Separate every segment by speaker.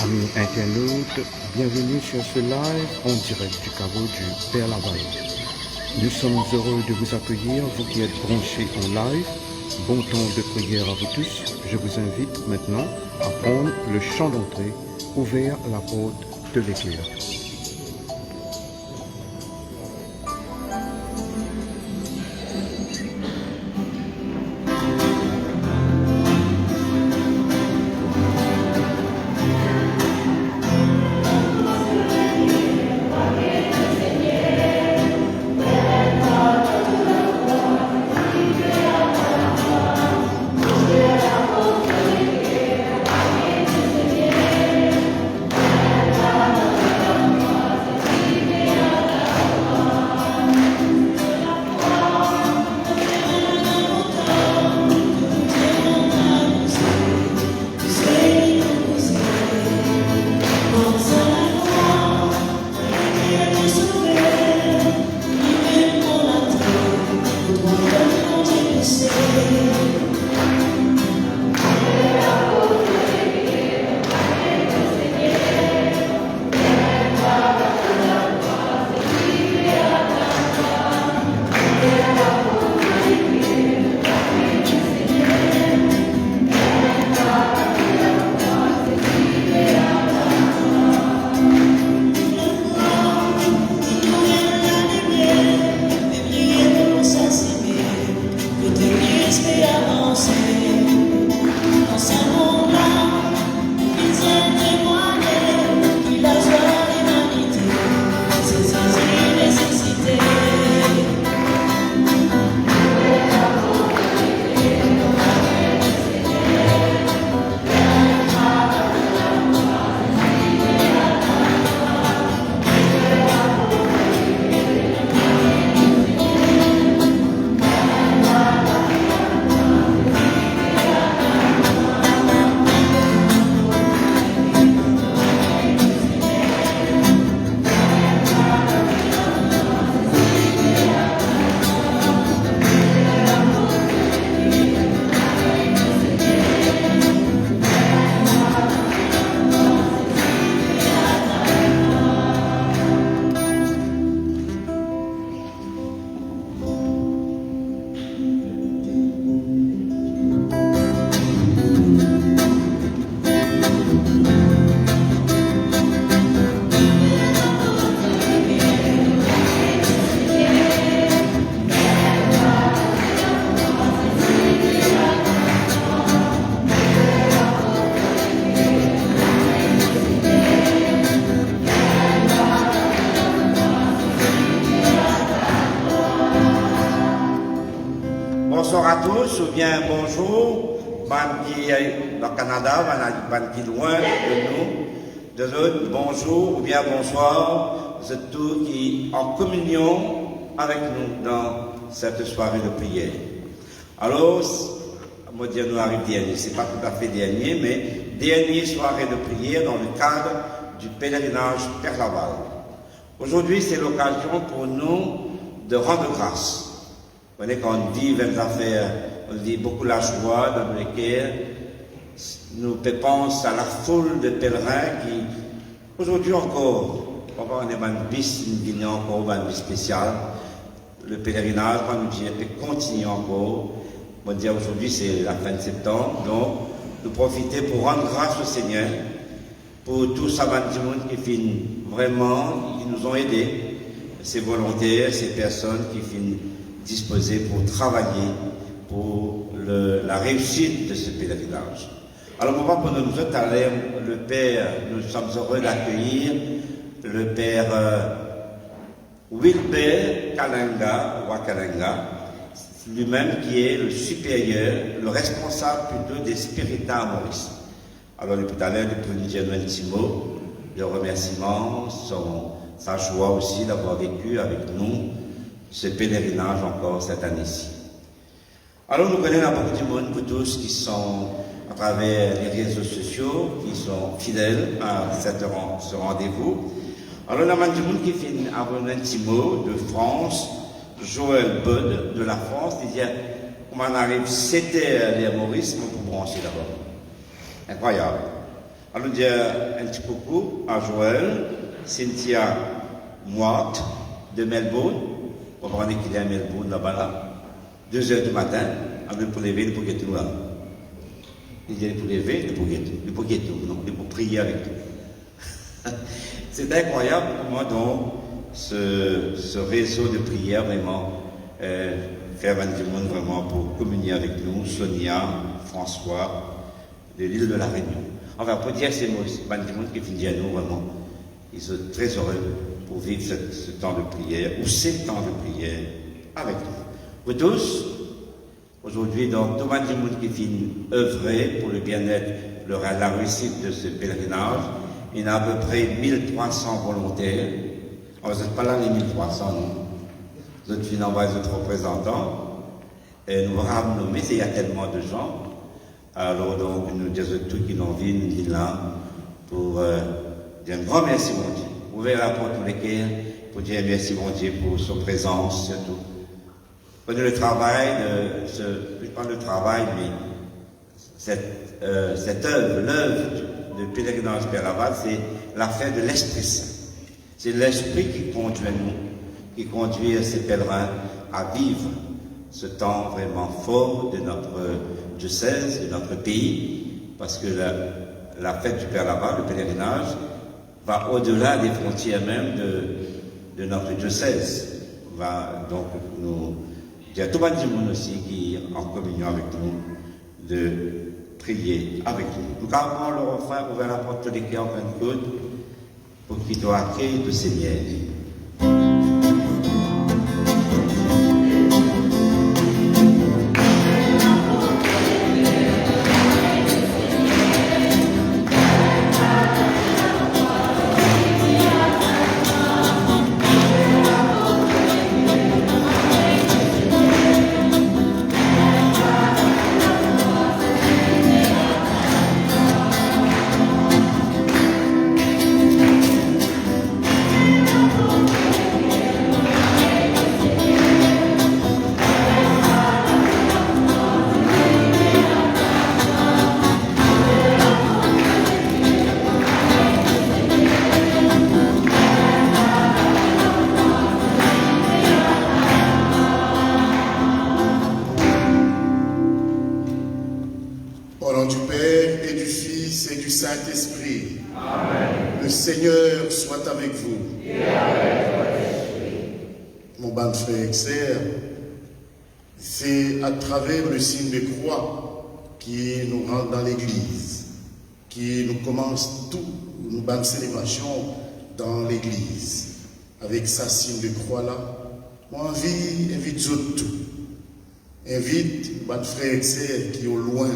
Speaker 1: Amis internautes, bienvenue sur ce live en direct du caveau du Père Laval. Nous sommes heureux de vous accueillir, vous qui êtes branchés en live. Bon temps de prière à vous tous. Je vous invite maintenant à prendre le chant d'entrée, ouvert la porte de l'éclair.
Speaker 2: Bonsoir à tous, ou bien bonjour, ban qui est dans le Canada, ban qui est loin de nous, de autres, bonjour ou bien bonsoir, vous êtes tous qui en communion avec nous dans cette soirée de prière. Alors, moi dire nous arrive dernier, c'est pas tout à fait dernier, mais dernière soirée de prière dans le cadre du pèlerinage Père Laval. Aujourd'hui, c'est l'occasion pour nous de rendre grâce. Vous voyez, quand on dit 20 affaires, on dit beaucoup la joie dans lesquelles nous pensons à la foule de pèlerins qui, aujourd'hui encore on est un bis, une encore un bis spécial. Le pèlerinage, quand nous disons, peut continuer encore. On va dire aujourd'hui, c'est la fin de septembre, donc nous profiter pour rendre grâce au Seigneur, pour tous ces gens qui finissent vraiment, qui nous ont aidés, ces volontaires, ces personnes qui finissent disposés pour travailler pour la réussite de ce pèlerinage. Alors, mon papa, pour nous autres, le Père, nous sommes heureux d'accueillir le Père Wilbert Kalanga, Wakalanga, lui-même qui est le supérieur, le responsable plutôt des Spiritas à Maurice. Alors, tout à l'heure, pour nous dire un petit mot de remerciement, sa joie aussi d'avoir vécu avec nous ce pèlerinage encore cette année-ci. Alors nous connaissons beaucoup de monde, vous tous qui sont à travers les réseaux sociaux, qui sont fidèles à ce rendez-vous. Alors nous avons du monde qui fait un petit mot de France, Joël Bud de la France, il dit comment on arrive 7 heures à Maurice, on peut brancher d'abord. Incroyable. Alors, nous dire un petit coucou à Joël, Cynthia Moite de Melbourne. On va voir qu'il est à Melbourne là-bas, là. 2h du matin, pour lever le Poguetou là. Il dit pour lever le Poguetou, non, pour prier avec nous. C'est incroyable comment donc ce réseau de prière vraiment faire du monde vraiment pour communier avec nous, Sonia, François, de l'île de la Réunion. Enfin, pour dire ces mots, c'est du monde qui finit à nous vraiment. Ils sont très heureux pour vivre ce temps de prière, ou ces temps de prière avec nous. Vous tous, aujourd'hui, donc, tout le monde qui finit œuvrer pour le bien-être, la réussite de ce pèlerinage. Il y a à peu près 1300 volontaires. Alors, vous n'êtes pas là les 1300, non? Vous êtes finalement les autres représentants. Et nous allons nommer, il y a tellement de gens. Alors, donc, nous disons tous qui l'ont vu, nous disons là, pour dire un grand merci, mon Dieu. Ouvrez la porte tous les cœurs pour dire merci, mon Dieu, pour sa présence, surtout. Prenez le travail, je parle de travail, mais cette œuvre, l'œuvre de pèlerinage Père Laval, c'est l'affaire de l'Esprit Saint. C'est l'Esprit qui conduit nous, qui conduit ces pèlerins à vivre ce temps vraiment fort de notre diocèse, de notre pays, parce que la fête du Père Laval, le pèlerinage, va au-delà des frontières même de notre diocèse. Va donc nous dire à tout le monde aussi qui est en communion avec nous de prier avec nous. Nous avons le refrain ouvert la porte de cœurs en fin de compte pour qu'il doit accueillir le Seigneur.
Speaker 3: Saint-Esprit. Le Seigneur soit avec vous.
Speaker 4: Et avec votre esprit.
Speaker 3: Mon bon frère et sœur, c'est à travers le signe de croix qui nous rend dans l'église, qui nous commence tout, nos bonnes célébrations dans l'église. Avec sa signe de croix là, moi invite tout. Invite mon frère et sœur qui est au loin.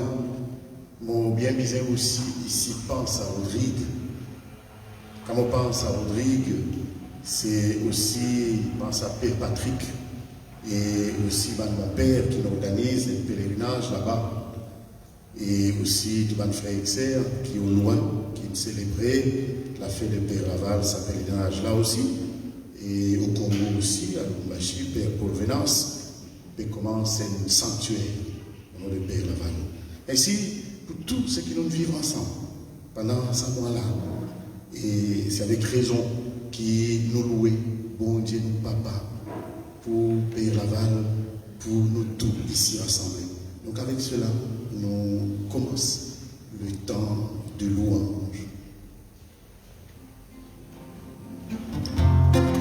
Speaker 3: Mon bien misé aussi, ici, pense à Rodrigue. Quand on pense à Rodrigue, c'est aussi, pense à Père Patrick et aussi mon père qui organise un pèlerinage là-bas. Et aussi tout mon frère et sœur qui est au loin, qui célébrait la fête de Père Laval, sa pèlerinage là aussi. Et au Congo aussi, à Lubumbashi, Père Paul Venance, il commence un sanctuaire au nom de Père Laval. Ainsi, pour tout ce qui nous vivent ensemble pendant ce mois-là. Et c'est avec raison qui nous louons, bon Dieu, nous papa, pour Père Laval, pour nous tous ici rassemblés. Donc avec cela, nous commençons le temps de louange.
Speaker 4: Thank you.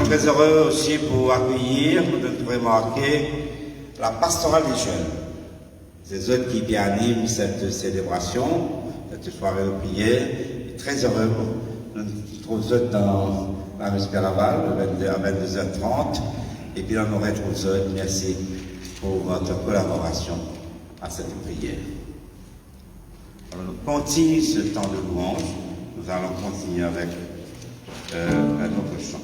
Speaker 2: très heureux aussi pour accueillir, nous devons remarquer la pastorale des jeunes. C'est eux qui animent cette célébration, cette soirée de prière. Et très heureux, nous nous trouvons dans la messe Père-Laval, à 22h30. Et puis on aurait trouvé merci pour votre collaboration à cette prière. Alors nous continuons ce temps de louange. Nous allons continuer avec un autre chant.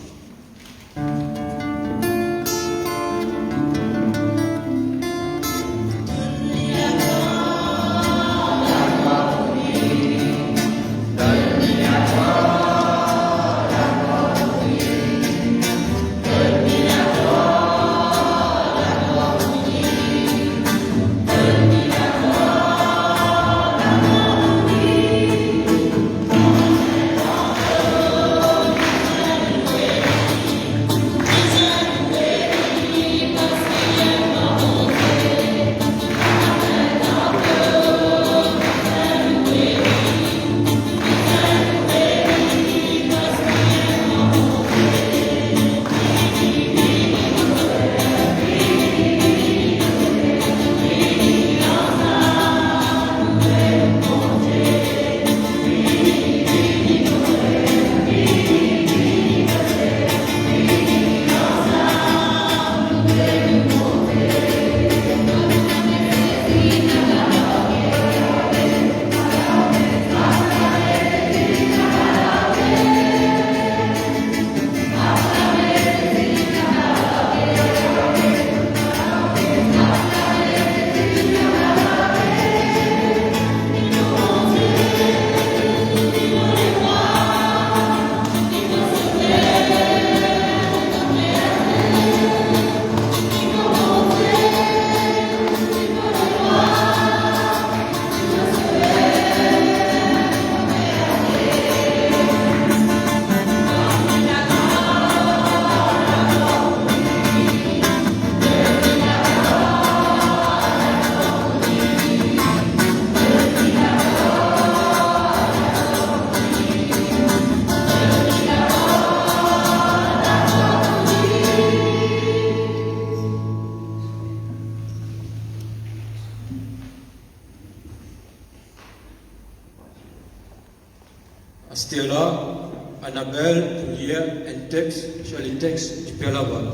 Speaker 5: À cette heure-là, Annabelle pour lire un texte sur les textes du Père-Laval.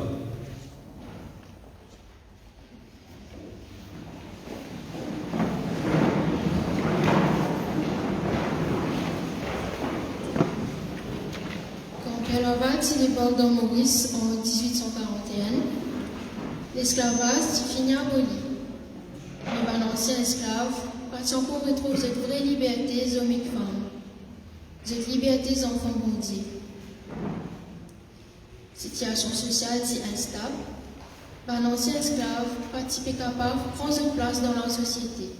Speaker 6: Quand Père-Laval s'y débarque dans Maurice en 1841, l'esclavage finit aboli. Mais un ancien esclave, parti encore retrouve cette vraie liberté hommes et femmes. Cette liberté des enfants bondiers. Situation sociale si instable, un ancien esclave, participé capable, prend sa place dans la société.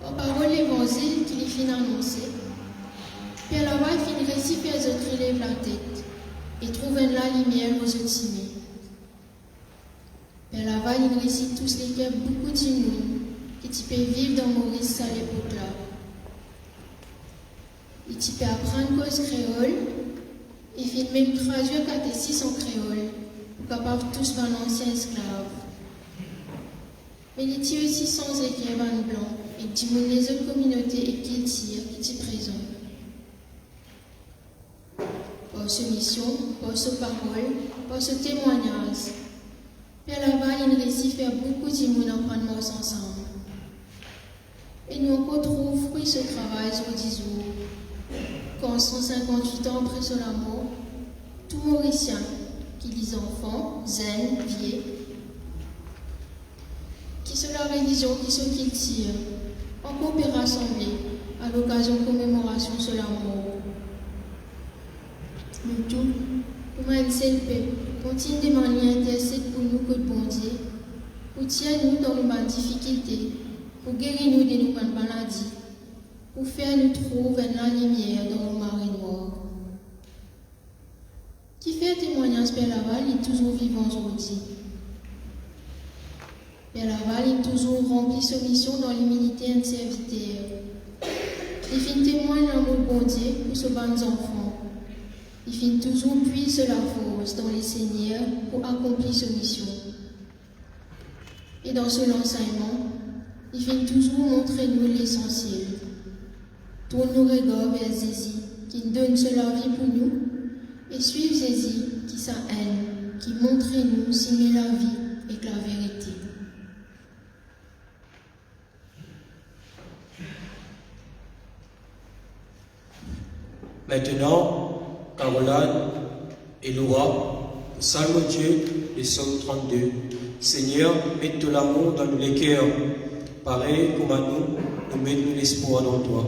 Speaker 6: Par parole l'évangile qu'il y finit annoncé, Père-Laval finit récit faire les autres relèvent la tête et trouve la lumière aux autres timés. Père-Laval il récite tous les cas beaucoup d'humour qui peut vivre dans Maurice à l'époque-là. Il peut apprendre cause créole et fait même traduire catéchisme en créole pour capable tous d'un ancien esclave. Mais il tire aussi sans équerre en blanc et diminue les autres communautés et qu'il tire, qui est présent. Par ce mission, par ce parole, par ce témoignage, Père-Laval il réussit faire beaucoup d'humour en prendre ensemble. Et nous on retrouve fruit ce travail sur 10 jours. Quand 158 ans après son amour, tout Mauricien, qui dit enfants, zen, vieux, qui sont la religion, qui sont qu'il tire, encore peut rassembler à l'occasion de commémoration sur l'amour. Nous tous, comme un seul peuple, continue de manière intercède pour nous que de bon Dieu, pour tirer nous dans nos difficultés, pour guérir nous de nos maladies, pour faire nous trouver la lumière dans nos marées noires. Qui fait témoignage Père-Laval est toujours vivant aujourd'hui. Père-Laval est toujours rempli sa mission dans l'humilité et le serviteur. Il fait témoin l'amour bon Dieu pour ses bonnes enfants. Il finit toujours puise la force dans les seigneurs pour accomplir sa mission. Et dans ce enseignement, il finit toujours montrer nous l'essentiel. Tourne nos regards vers Jésus, qui donne la vie pour nous, et suivre Jésus, qui sa haine, qui montre nous s'aimer la vie et la vérité.
Speaker 5: Maintenant, Caroline et Laura, Salme Dieu, les Psaume 32. Seigneur, mets de l'amour dans les cœurs, pareil comme à nous, nous mettons l'espoir dans toi.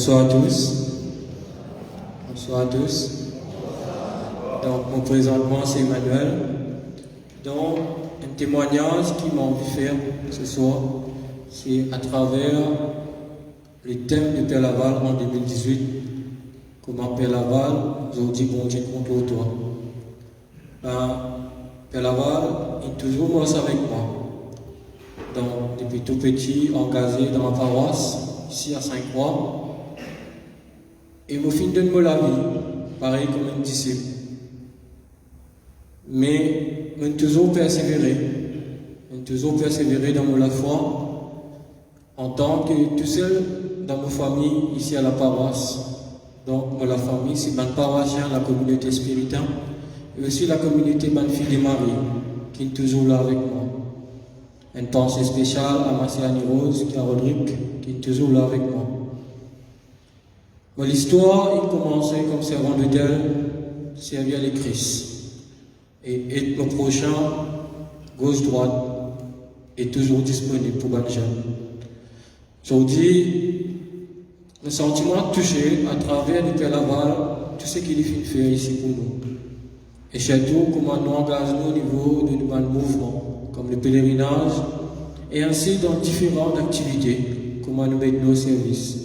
Speaker 5: Bonsoir à tous. Bonsoir à tous. Donc, mon présentement, c'est Emmanuel. Donc, un témoignage qui m'a envie de faire ce soir, c'est à travers le thème de Père Laval en 2018. Comment Père Laval, aujourd'hui, bon Dieu contre toi. Père Laval est toujours moi avec moi. Donc, depuis tout petit, engagé dans ma paroisse, ici à Saint-Croix. Et mon fils donne-moi la vie, pareil comme un disciple. Mais je toujours persévérer dans la foi, en tant que tout seul dans ma famille, ici à la paroisse. Donc, la famille, c'est ma paroissien, la communauté spirituelle, et aussi la communauté ma fille de Marie, qui est toujours là avec moi. Un pensée spécial à Marciani Rose, qui est à Rodrigue, qui est toujours là avec moi. L'histoire, il commençait comme servant de Dieu, servir le Christ. et être nos prochains, gauche-droite, est toujours disponible pour les jeunes. Aujourd'hui, le sentiment touché à travers le Père Laval, tout ce qu'il fait faire ici pour nous. Et surtout, comment nous engageons au niveau de nos mouvements, comme le pèlerinage, et ainsi dans différentes activités, comment nous mettons nos services.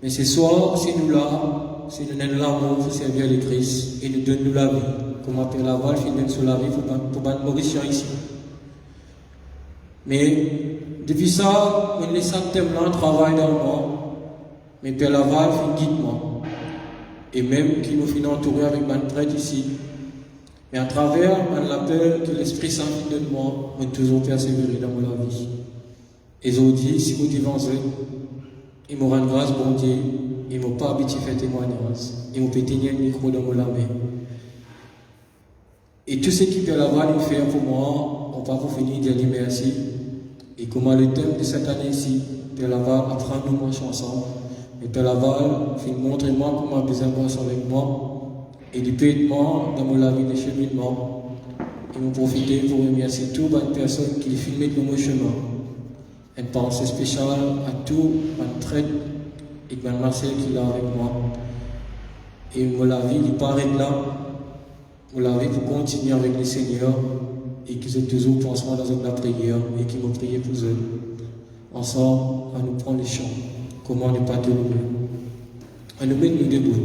Speaker 5: Mais ce soir, c'est nous là, c'est nous donner l'amour pour servir le Christ et nous donner la vie. Comment Père Laval fait donner sur la vie pour les Mauriciens ici. Mais depuis ça, on laisse un thème là, travail dans moi. Mais Père Laval fait guide-moi. Et même qui nous fait entourer avec un prêtre ici. Mais à travers l'appel que l'Esprit Saint fait de moi, on toujours persévérer dans la vie. Et aujourd'hui, si vous divancez, il me rend grâce, bon Dieu, il ne m'a pas habitué à faire témoignage. Il m'a fait tenir le micro dans la main. Et tout ce qui Père Laval nous fait pour moi, on va vous finir de dire merci. Et comment le thème de cette année ici, Père Laval apprend nous marcher ensemble. Et Père Laval fait montrer moi comment besoin de marcher avec moi. Et du paiement dans mon vie de cheminement. Et nous profiter pour remercier toutes les personnes qui filment dans mon chemin. Une pensée spéciale à tous les traîtres et à Marcel qui est là avec moi. Et mon vie, il paraît là. Mon vie pour continuer avec le Seigneur et qu'ils aient toujours pensé dans la prière et qu'ils m'ont prié pour eux. Ensemble, à nous prendre les chants. Comment ne pas te louer. À nous mettre nous debout.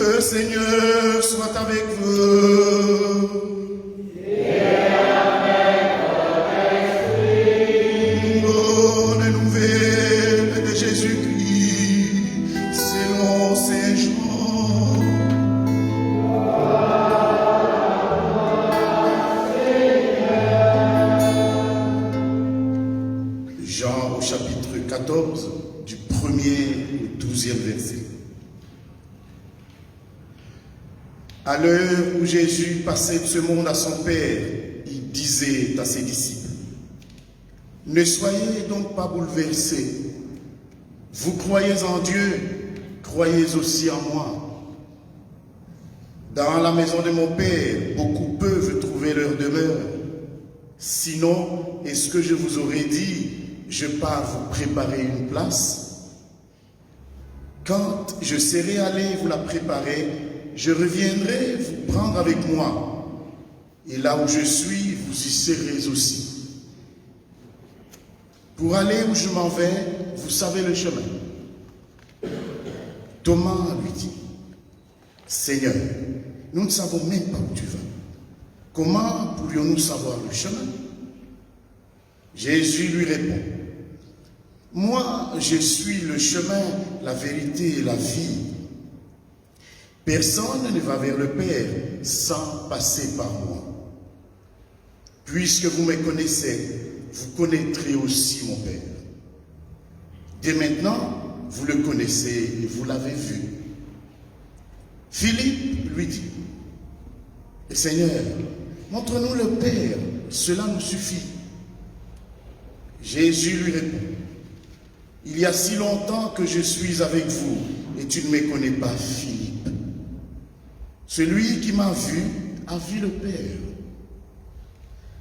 Speaker 3: Le Seigneur soit avec vous.
Speaker 4: Et avec votre esprit.
Speaker 3: Bonne nouvelle de Jésus-Christ selon Saint Jean. Jean au chapitre 14, du 1er au 12e verset. À l'heure où Jésus passait de ce monde à son Père, il disait à ses disciples, « Ne soyez donc pas bouleversés. Vous croyez en Dieu, croyez aussi en moi. Dans la maison de mon Père, beaucoup peuvent trouver leur demeure. Sinon, est-ce que je vous aurais dit, je pars vous préparer une place? Quand je serai allé vous la préparer, je reviendrai vous prendre avec moi, et là où je suis, vous y serez aussi. Pour aller où je m'en vais, vous savez le chemin. » Thomas lui dit, « Seigneur, nous ne savons même pas où tu vas. Comment pourrions-nous savoir le chemin? » Jésus lui répond, « Moi, je suis le chemin, la vérité et la vie. Personne ne va vers le Père sans passer par moi. Puisque vous me connaissez, vous connaîtrez aussi mon Père. Dès maintenant, vous le connaissez et vous l'avez vu. » Philippe lui dit, « Seigneur, montre-nous le Père, cela nous suffit. » Jésus lui répond, « Il y a si longtemps que je suis avec vous et tu ne me connais pas, Philippe. Celui qui m'a vu a vu le Père.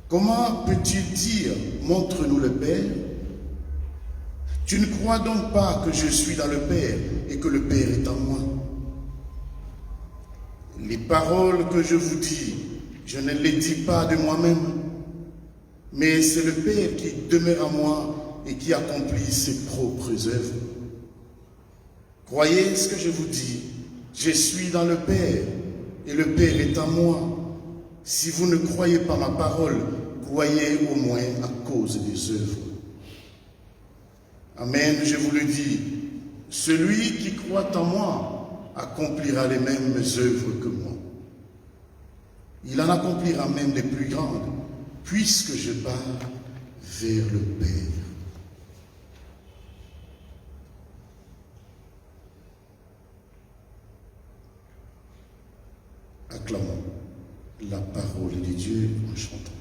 Speaker 3: Comment peux-tu dire, montre-nous le Père? Tu ne crois donc pas que je suis dans le Père et que le Père est en moi? Les paroles que je vous dis, je ne les dis pas de moi-même, mais c'est le Père qui demeure en moi et qui accomplit ses propres œuvres. Croyez ce que je vous dis, je suis dans le Père et le Père est en moi. Si vous ne croyez pas ma parole, croyez au moins à cause des œuvres. Amen, je vous le dis, celui qui croit en moi accomplira les mêmes œuvres que moi. Il en accomplira même des plus grandes, puisque je pars vers le Père. Acclamons la parole de Dieu en chantant.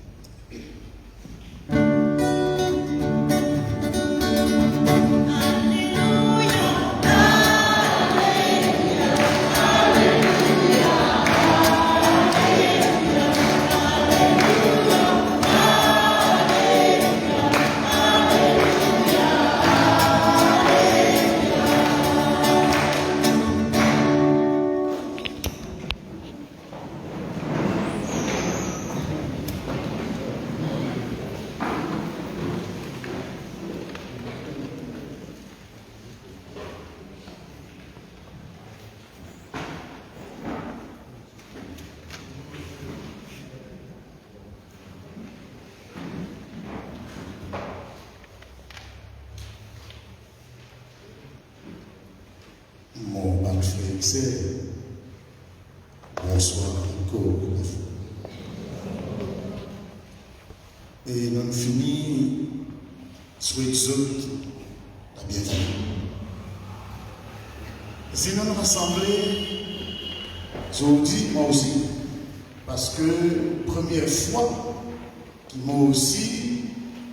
Speaker 3: Mon mal frère et sœur, bonsoir encore une fois. Et nous finissons souhaitons la bienvenue. Si nous nous rassemblons aujourd'hui, moi aussi, parce que première fois que moi aussi,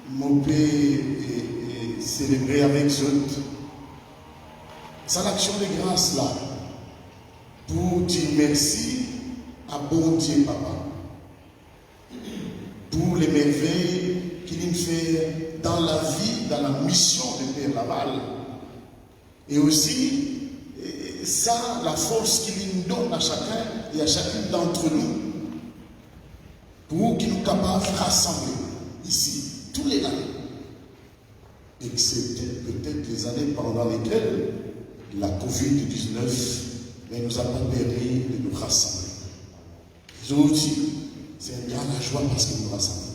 Speaker 3: je peux célébrer avec eux. C'est l'action de grâce là, pour dire merci à bon Dieu Papa, pour les merveilles qu'il nous fait dans la vie, dans la mission de Père Laval, et aussi ça, la force qu'il nous donne à chacun et à chacune d'entre nous, pour qu'il nous capable de rassembler ici, tous les années, excepté peut-être les années pendant lesquelles la Covid-19 ne nous a pas permis de nous rassembler. Aujourd'hui, c'est un grand joie parce qu'il nous rassemble.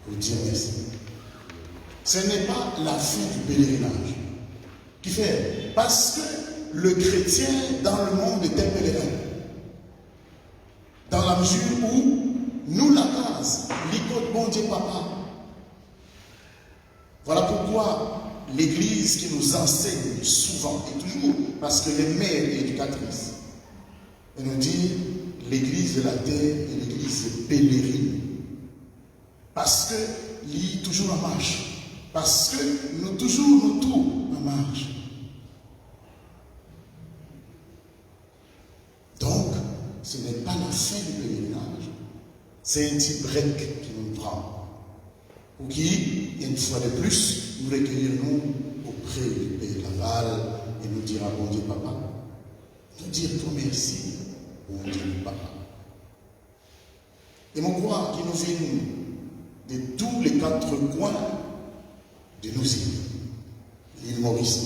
Speaker 3: Pour dire merci. Ce n'est pas la fin du pèlerinage qui fait, parce que le chrétien dans le monde est un pèlerin. Dans la mesure où nous, la base, l'icône bon Dieu Papa. Voilà pourquoi l'Église qui nous enseigne souvent et toujours, parce que les mères et éducatrices, elle nous dit l'Église de la terre et l'Église pèlerine. Parce que l'île est toujours en marche. Parce que nous toujours nous tout en marche. Donc, ce n'est pas la fin du pèlerinage. C'est un petit break qui nous prend. Pour qui, une fois de plus, nous recueillons auprès du Père Laval et nous dire à bon Dieu Papa, nous dire tout merci, bon Dieu Papa. Et mon croix qui nous vient de tous les quatre coins de nos îles, l'île Maurice.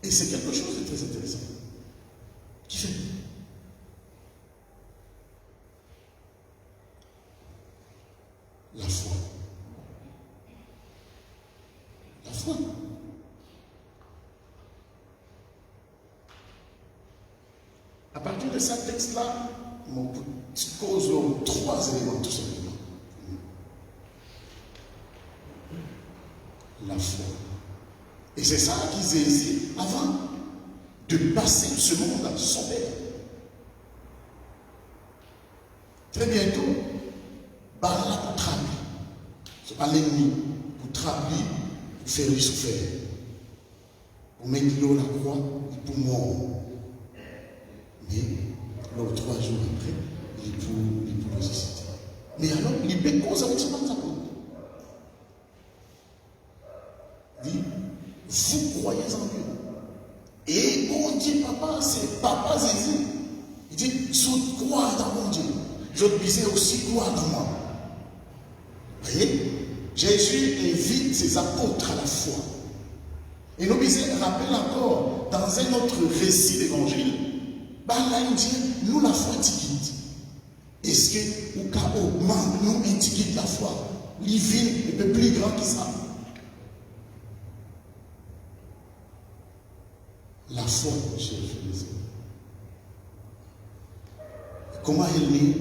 Speaker 3: Et c'est quelque chose de très intéressant. Qui fait La foi. La foi. À partir de ce texte-là, on cause trois éléments tout simplement. La foi. Et c'est ça qu'ils hésitent avant de passer ce monde à son père. Très bientôt, Barla pour trapper. Ce n'est pas l'ennemi pour trapper, pour faire lui souffrir. Pour mettre l'eau la croix, pour mort. Mais, là, 3 jours après, il est pour ressusciter. Mais alors, il est cause avec ce monde. Dit, vous croyez en Dieu. Et mon Dieu, papa, c'est papa Zézé. Il dit, je crois dans mon Dieu. Je disais aussi croire dans moi. Vous voyez, Jésus invite ses apôtres à la foi. Et nous rappelle encore, dans un autre récit d'évangile, là il dit, nous la foi tigite. Est-ce que, au cas où, nous intigite la foi, l'ivine est un peu plus grand que ça. La foi, chers frères. Comment elle est,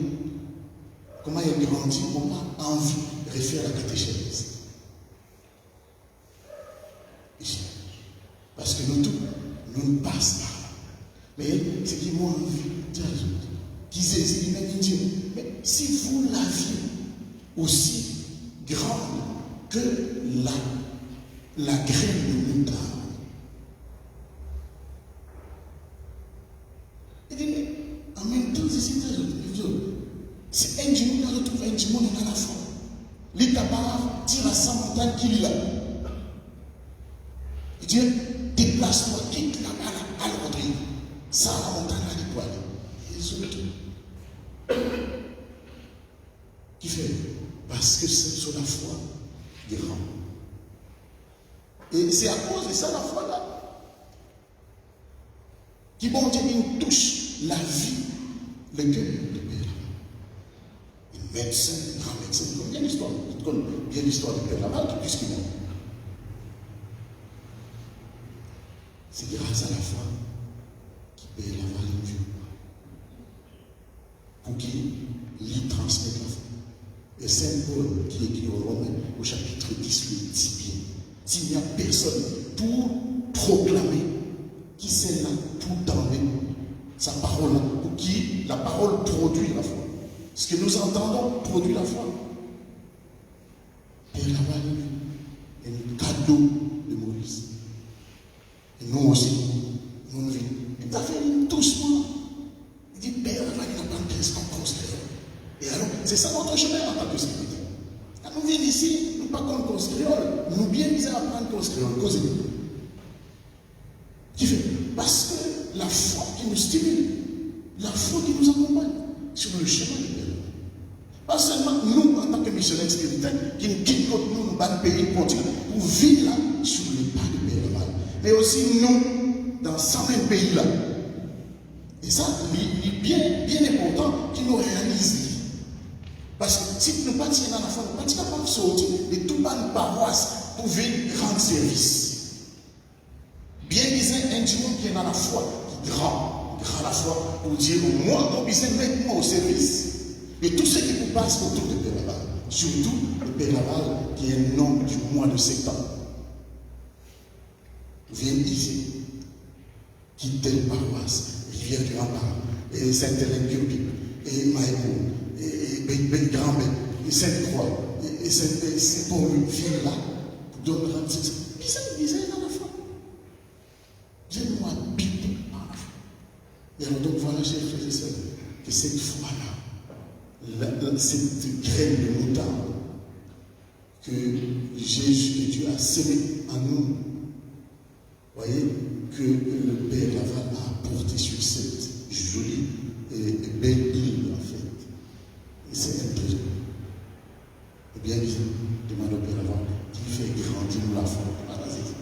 Speaker 3: comment elle grandit, on a envie de refaire la catéchèse. Parce que nous tous, nous ne passons pas. Mais c'est qui m'ont envie de dire, qui disent, Dieu, mais si vous l'aviez aussi grande que la graine de moutarde, en même temps, c'est un dimanche, on retrouve un dimanche dans la foi. L'État tire à 100 montagnes qu'il a. Il dit, déplace-toi, quitte là-bas à l'Ordre. Ça, la montagne à l'étoile. Et les autres. Qui fait? Parce que c'est sur la foi grand. Et c'est à cause de ça, la foi là, qui bon Dieu, il touche la vie, le cœur de Père. Un médecin, un grand médecin, il connaît l'histoire. Il connaît bien l'histoire de Père Laval qui plus qu'il est. C'est grâce à la foi qui Père Laval est vu. Pour qu'il lui transmette la foi. Et Saint Paul qui écrit aux Romains au chapitre 10 lui dit bien, s'il n'y a personne pour proclamer qui c'est là pour donner sa parole, pour qui la parole produit la foi. Ce que nous entendons produit la foi. Père Laval est un cadeau de Maurice. Et nous aussi, nous vivons. Il a fait doucement. Il dit, Père Laval, il n'a pas de pièce qu'on construit. Et alors, c'est ça notre chemin en tant que spirituel. Quand nous venons ici, nous ne pas comme construire, nous bien misons à apprendre à construire, causer. Qui fait? Parce que la foi qui nous stimule, la foi qui nous accompagne sur le chemin de Père. Pas seulement nous, en tant que missionnaires spirituels, qui nous quittent nous, dans le pays continent, pour vivre là, sur les pas de Père, mais aussi nous, dans certains pays là. Et ça, c'est bien important qu'il nous réalise. Parce que si nous ne pas dans la foi, nous ne pas capable de sortir de toute une paroisse pour venir rendre service. Bien disant un dimanche qui est dans la foi, qui grand la foi, pour dire moi, on besoin de mettre moi au service. Et tout ce qui vous passe autour de Père Laval, surtout le Père Laval qui est un homme du mois de septembre. Viens ici, quitte telle paroisse, Rivière du Rempart, et Sainte-Hélène Biobib, et Maïmoun, et Grand-Mère, et Sainte-Croix, et Saint-Paul, ville là, pour donner un petit. Qui ça me disait dans la foi? J'aime-moi habiter par la foi. Et alors donc voilà, chers frères et sœurs, que cette foi-là, cette graine de moutarde que Jésus et Dieu a sémé en nous, voyez, que le Père Laval a apporté sur cette jolie et belle île, en fait. Et c'est un trésor. Et bien évidemment, demande au Père Laval qui fait grandir la foi à la zézé.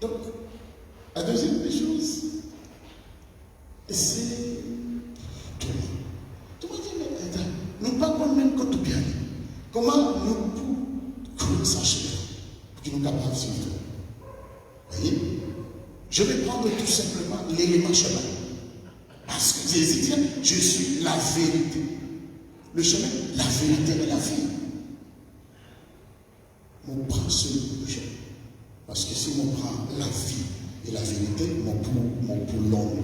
Speaker 3: Donc, la deuxième des choses, c'est tout. Tout le monde dit, mais nous ne parlons même que tout bien. Comment nous pouvons s'acheter pour que nous soyons capables de suivre? Voyez? Je vais prendre tout simplement l'élément chemin. Parce que Jésus dit, je suis la vérité. Le chemin, la vérité et la vie. On prend ce chemin. Parce que si on prend la vie et la vérité, mon pour l'homme.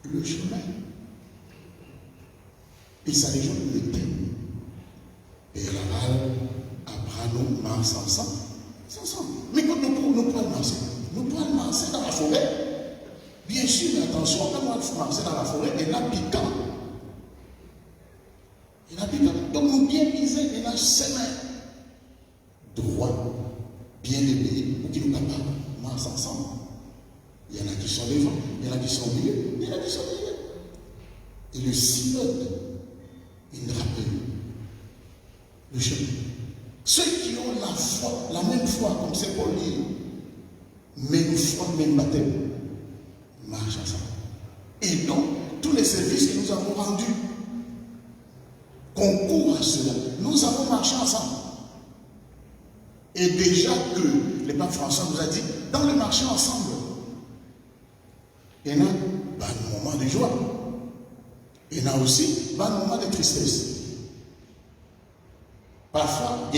Speaker 3: Le chemin. Et ça rejoint le thème. Et là, après nous marchons ensemble. Mais quand nous pouvons marcher, nous pouvons marcher dans la forêt. Bien sûr, mais attention, quand nous marcher dans la forêt, il y a piquant. Il y a piquant. Donc nous bien miser, il y a un chemin droit, bien délié, pour qu'ils nous capables de marcher ensemble. Il y en a qui sont devant, il y en a qui sont au milieu, il y en a qui sont derrière. Et le synode, il rappelle le chemin. Ceux qui ont la foi, la même foi, comme c'est Paul dit, même foi, même baptême, marchent ensemble. Et donc, tous les services que nous avons rendus concourent à cela. Nous avons marché ensemble. Et déjà que le pape François nous a dit, dans le marché ensemble, il y a un moment de joie. Il y a aussi un moment de tristesse. Parfois,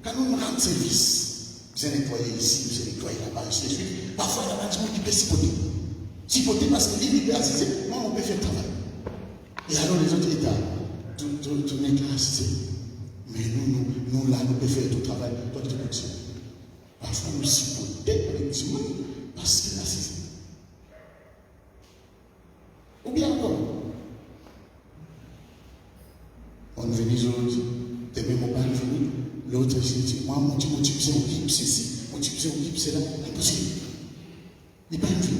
Speaker 3: quand nous rendons service, vous avez nettoyé ici, vous avez nettoyé là-bas, ainsi de suite. Parfois, il y a un gens qui peut sipoter. Sipoter parce qu'il est assisté. Moi, on peut faire le travail. Et alors, les autres États, tout n'est qu'à assister. Mais nous, là, nous pouvons faire tout le travail. Toi, tu peux dire. Parfois, nous sipoter avec tout le monde parce qu'il est assisté. Ou bien encore, on vient aujourd'hui. T'es même pas venu, l'autre dit, moi, mon type c'est au guide, c'est ici, mon type c'est au guide, c'est là, impossible. Il n'est pas venu.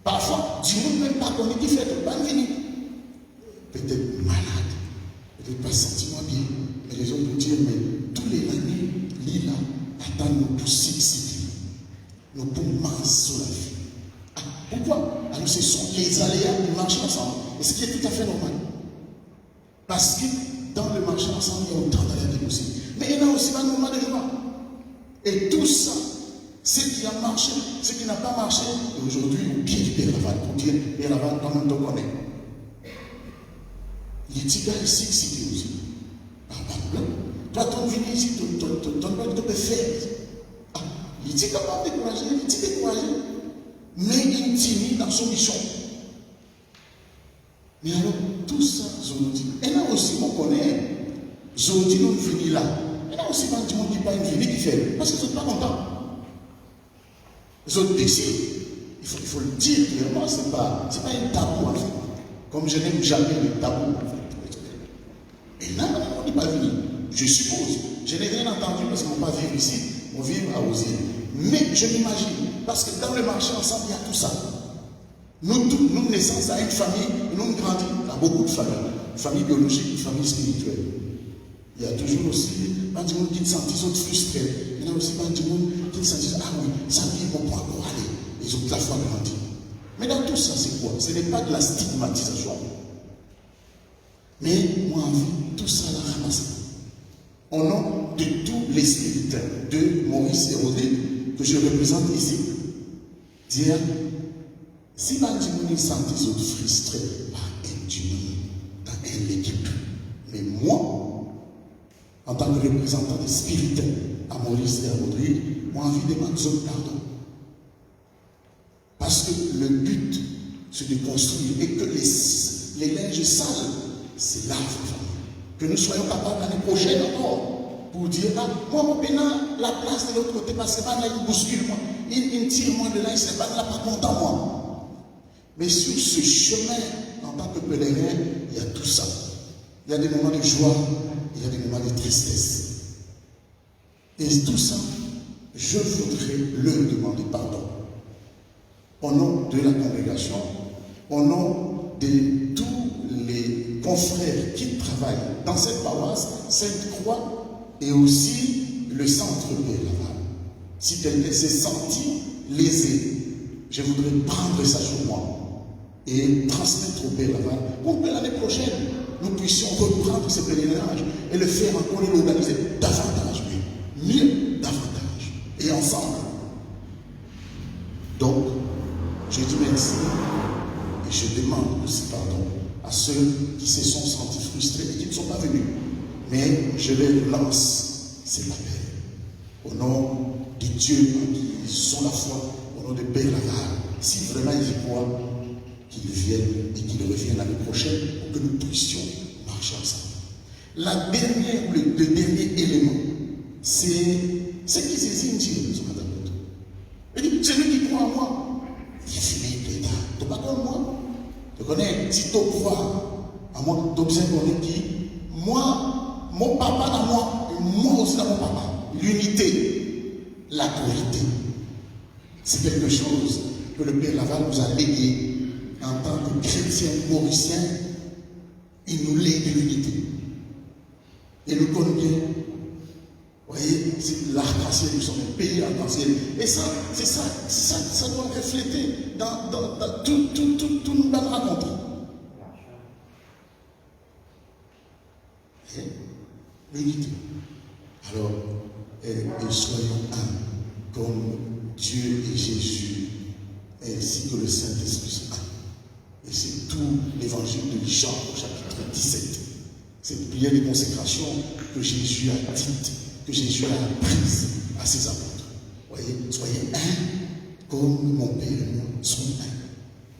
Speaker 3: Parfois, du monde même pas connu qui fait, il n'est pas venu. Peut-être malade, peut-être pas sentiment bien, mais les autres peuvent dire, mais tous les années, l'île attend nous pour s'exciter, nous pour manger sur la vie. Ah, pourquoi? Alors ce sont les aléas du marché ensemble, et ce qui est tout à fait normal. Parce que dans le marché ensemble, il y a autant d'aléas possibles. Mais il y en a aussi un moment de joie. Et tout ça, ce qui a marché, ce qui n'a pas marché, et aujourd'hui, au pied du Père Laval, pour dire, Père Laval, quand même, on connaît. Les petits gars ici, c'est aussi. Toi, tu viens ici, tu peux faire. Ah, il dit comment décourager, il dit décourager. Mais il timide dans son mission. Mais alors, tout ça, Zodi, et là aussi, on connaît, Zodi, nous venons là. Et là aussi, quand tu ne dis pas une vie qui fait, parce que vous n'êtes pas content. Zodi décide, il faut le dire clairement, ce n'est pas un tabou en fait. Comme je n'aime jamais le tabou en fait. Et là, on n'est pas venu. Je suppose, je n'ai rien entendu parce qu'on ne va pas vivre ici, on vit à Osier. Mais je m'imagine, parce que dans le marché ensemble, il y a tout ça. Nous naissons à une famille, nous grandissons à beaucoup de familles. Famille biologique, famille spirituelle. Il y a toujours aussi pas du monde qui se sentent frustrés. Il y en a aussi pas du monde qui se sentent, ah oui, ça vient pour moi pour aller. Ils ont la foi grandi. Mais dans tout ça, c'est quoi? Ce n'est pas de la stigmatisation. Mais moi, envie, tout ça la ramasser. Au nom de tous les spirituels, de Maurice et Rodé, que je représente ici, dire, si les gens se sentent frustrés par un dimanche dans une équipe, mais moi, en tant que représentant des spirituels à Maurice et à Rodrigue, moi, envie de demander pardon. Parce que le but, c'est de construire et que les linges sales, c'est là, que nous soyons capables l'année prochaine encore pour dire, ah, moi, mon pénal, la place de l'autre côté, parce que pas là, il bouscule moi, il tire moi de là, il ne pas là, pas content moi. Mais sur ce chemin, en tant que pèlerin, il y a tout ça. Il y a des moments de joie, il y a des moments de tristesse. Et tout ça, je voudrais leur demander pardon. Au nom de la congrégation, au nom de tous les confrères qui travaillent dans cette paroisse, Sainte-Croix et aussi le centre Père Laval. Si quelqu'un s'est senti lésé, je voudrais prendre ça sur moi et transmettre au Père Laval pour que l'année prochaine, nous puissions reprendre ce pèlerinage et le faire encore et l'organiser davantage, mieux, davantage, et ensemble. Donc, je dis merci et je demande aussi pardon à ceux qui se sont sentis frustrés et qui ne sont pas venus. Mais je les lance cet appel. Au nom de Dieu qui sont la foi, au nom de Père Laval, si vraiment ils y croient, qu'ils viennent et qu'ils reviennent l'année prochaine pour que nous puissions marcher ensemble. Le dernier élément, c'est ce qui saisit une Dieu, ce matin. Celui qui croit en moi, il est fini plus tard. Tu n'es pas comme moi. Tu connais, si tu crois en moi, tu observes qui moi, mon papa dans moi, moi aussi dans mon papa. L'unité, l'autorité. C'est quelque chose que le Père Laval nous a légué en tant que chrétien mauricien. Il nous lègue l'unité. Et nous connaissons bien. Vous voyez, c'est l'arc-en-ciel, nous sommes un pays arc-en-ciel. Et ça, c'est ça, ça doit refléter dans tout nous va raconter. L'unité. Alors, et soyons un, comme Dieu et Jésus, ainsi que le Saint-Esprit sont un. Et c'est tout l'évangile de Jean au chapitre 17. Cette prière de consécration que Jésus a dite, que Jésus a apprise à ses apôtres. Voyez, soyez un, comme mon Père et moi sommes un.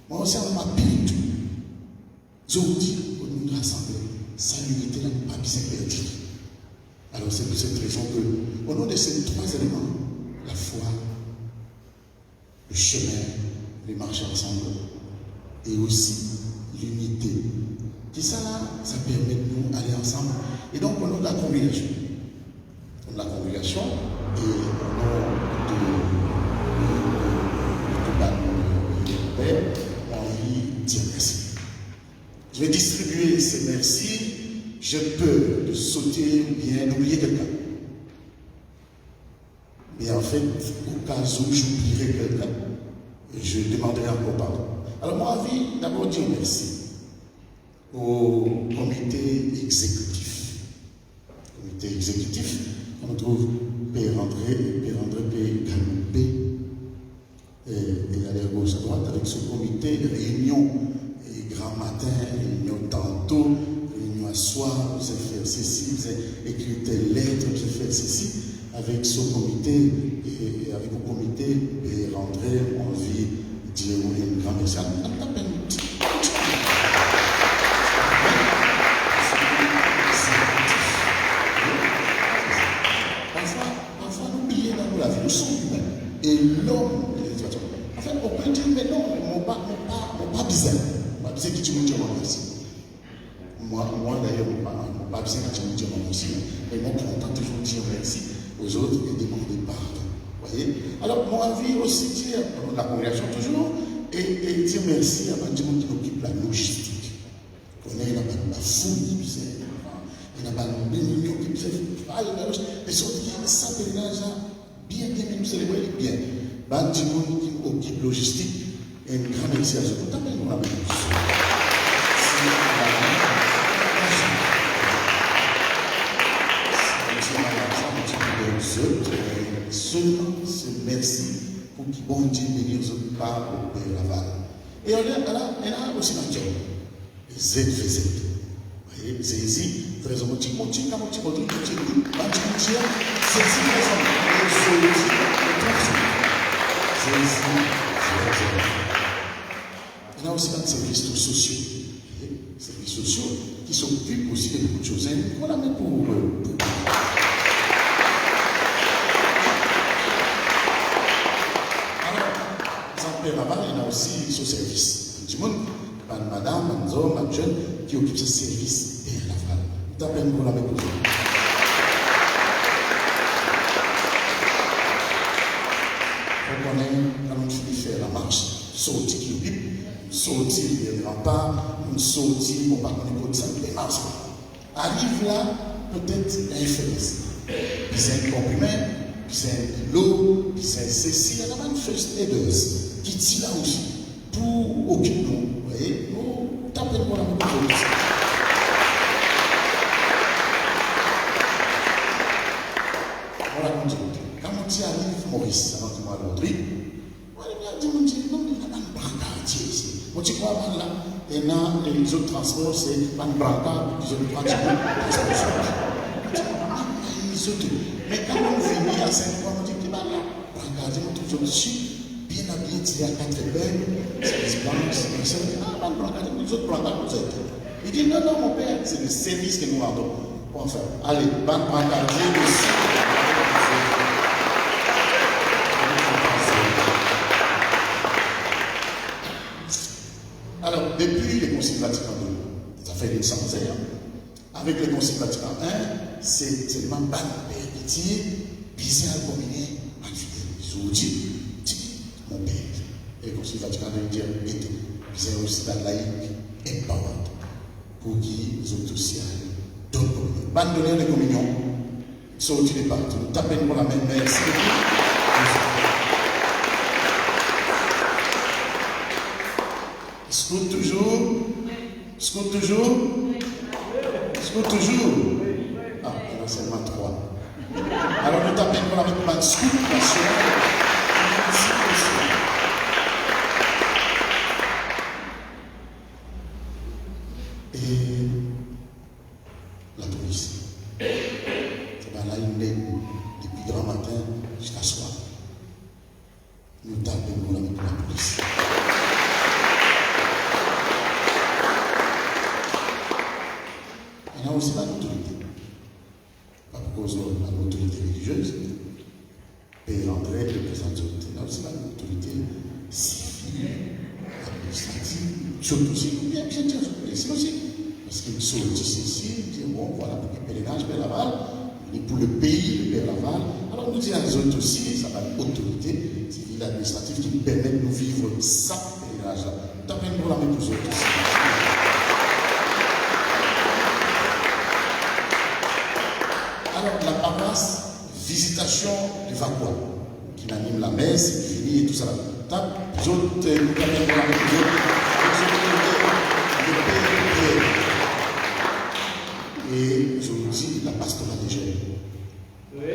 Speaker 3: Moi aussi, on m'a payé tout. Je vous dis, pour nous rassembler, sa unité n'a pas besoin de perdre. Alors c'est pour cette raison que, au nom de ces trois éléments, la foi, le chemin, les marcher ensemble, et aussi l'unité. Qui ça là, ça permet de nous aller ensemble. Et donc au nom de la congrégation, et au nom de Père, on a envie de dire merci. Je vais distribuer ces merci. J'ai peur de sauter ou bien d'oublier quelqu'un. Mais en fait, au cas où j'oublierai quelqu'un, je demanderai encore pardon. Alors moi, j'ai envie d'abord dire merci au comité exécutif. Comité exécutif, on trouve Père André P. Ganoupé, et à l'air gauche à droite, avec ce comité, réunion et grand matin, réunion tantôt, réunion à soir, vous allez faire ceci, vous allez écrire telle lettre, vous allez faire ceci, avec ce comité, et avec le comité, Père André, on vit dire une grande merci. Parfois, nous oublions dans la vie, nous sommes humains. Et l'homme, en fait, on peut dire, mais non, mon pas bizarre. Pas bizarre qui tu me dis, merci. Moi d'ailleurs, mon pas bizarre qui tu me dis, merci. Mais moi, on entend toujours dire merci aux autres et demander pardon. Voyez? Alors, moi, envie aussi dire, la congrégation toujours, et dire merci à des gens qui occupent la logistique. On a la foule qui sait, il y a des millions qui sait, les choses qui savent bien, nous célébrer bien. Des gens qui occupent la logistique, et une grande merci à eux. Tout à fait, nous l'avons seulement ce merci pour que bon Dieu bénisse par au Père Laval. Et elle a aussi un job. ZVZ. Vous voyez, c'est ici, très honnêtement, c'est ici, il y a aussi des services sociaux. Services sociaux qui s'occupent aussi de beaucoup de choses. Voilà, mais pour Père Laval, il y a aussi ce service. Du monde, madame, madame, jeune, qui occupe ce service Père Laval. Nous t'appelons pour la même chose. On est dans notre faire la marche, sortir qui occupe, sortir les remparts, sortir pour pas qu'on écoute ça, les marches. Arrive là, peut-être un faiblesse. Puis c'est un comprimé, puis c'est l'eau, puis c'est ceci, il y a une first aiders qui tire là aussi pour occuper nous. Et nous tapons pour la même chose. Voilà, mon Dieu. Quand on dit arrive Maurice, ça m'a dit moi l'autre. Moi, je me dis, non, il y a un brancardier ici. Moi, tu vois, là, et là, les autres transports, c'est un brancard, ils ont pratiqué les autres. Mais quand on vient à Saint-Ouen, on dit que là, brancardier, on trouve bien habillé, il y a 4 belles, c'est blanches, c'est ah, un brancardier, les autres brancards, vous êtes. Il dit, non, non, mon père, c'est le service que nous rendons. Enfin, allez, brancardier aussi. Alors, depuis les Conciles Vatican II, ça fait 100 ans, avec les Conciles Vatican I, c'est seulement ban père bizarre combiné, fidèle. Mon père. Et les Conciles Vatican II dit, bizarre aussi la laïque empowered, pour qui les autres aussi donnent communion. Ban donner les communions, sortir des parties, nous tapons pour la même mère, Scout toujours. Ah, il y en a seulement 3. Alors nous tapons pour la même bande scout nationale. Et la police. C'est là une aide depuis grand matin jusqu'à soir. Nous tapons pour la même police. Il y a aussi l'autorité. Pas pour cause de l'autorité religieuse, mais André représente l'autorité. Il y a aussi l'autorité civile, administrative, surtout aussi, bien dire, c'est aussi. Parce qu'ils sont ici, ils disent, bon, voilà, pour le pèlerinage, Père Laval, et pour le pays, le Père Laval. Alors nous disons à les autres aussi, ça va une autorité civile, administrative qui nous permet de nous vivre ça, pèlerinage-là. Nous avons pour la même chose aussi. Alors, la paroisse, visitation du Vacua, qui anime la messe, qui finit et tout ça. Les autres, nous avons pour la même chose. Et je vous dis la pastorale des jeunes. Oui.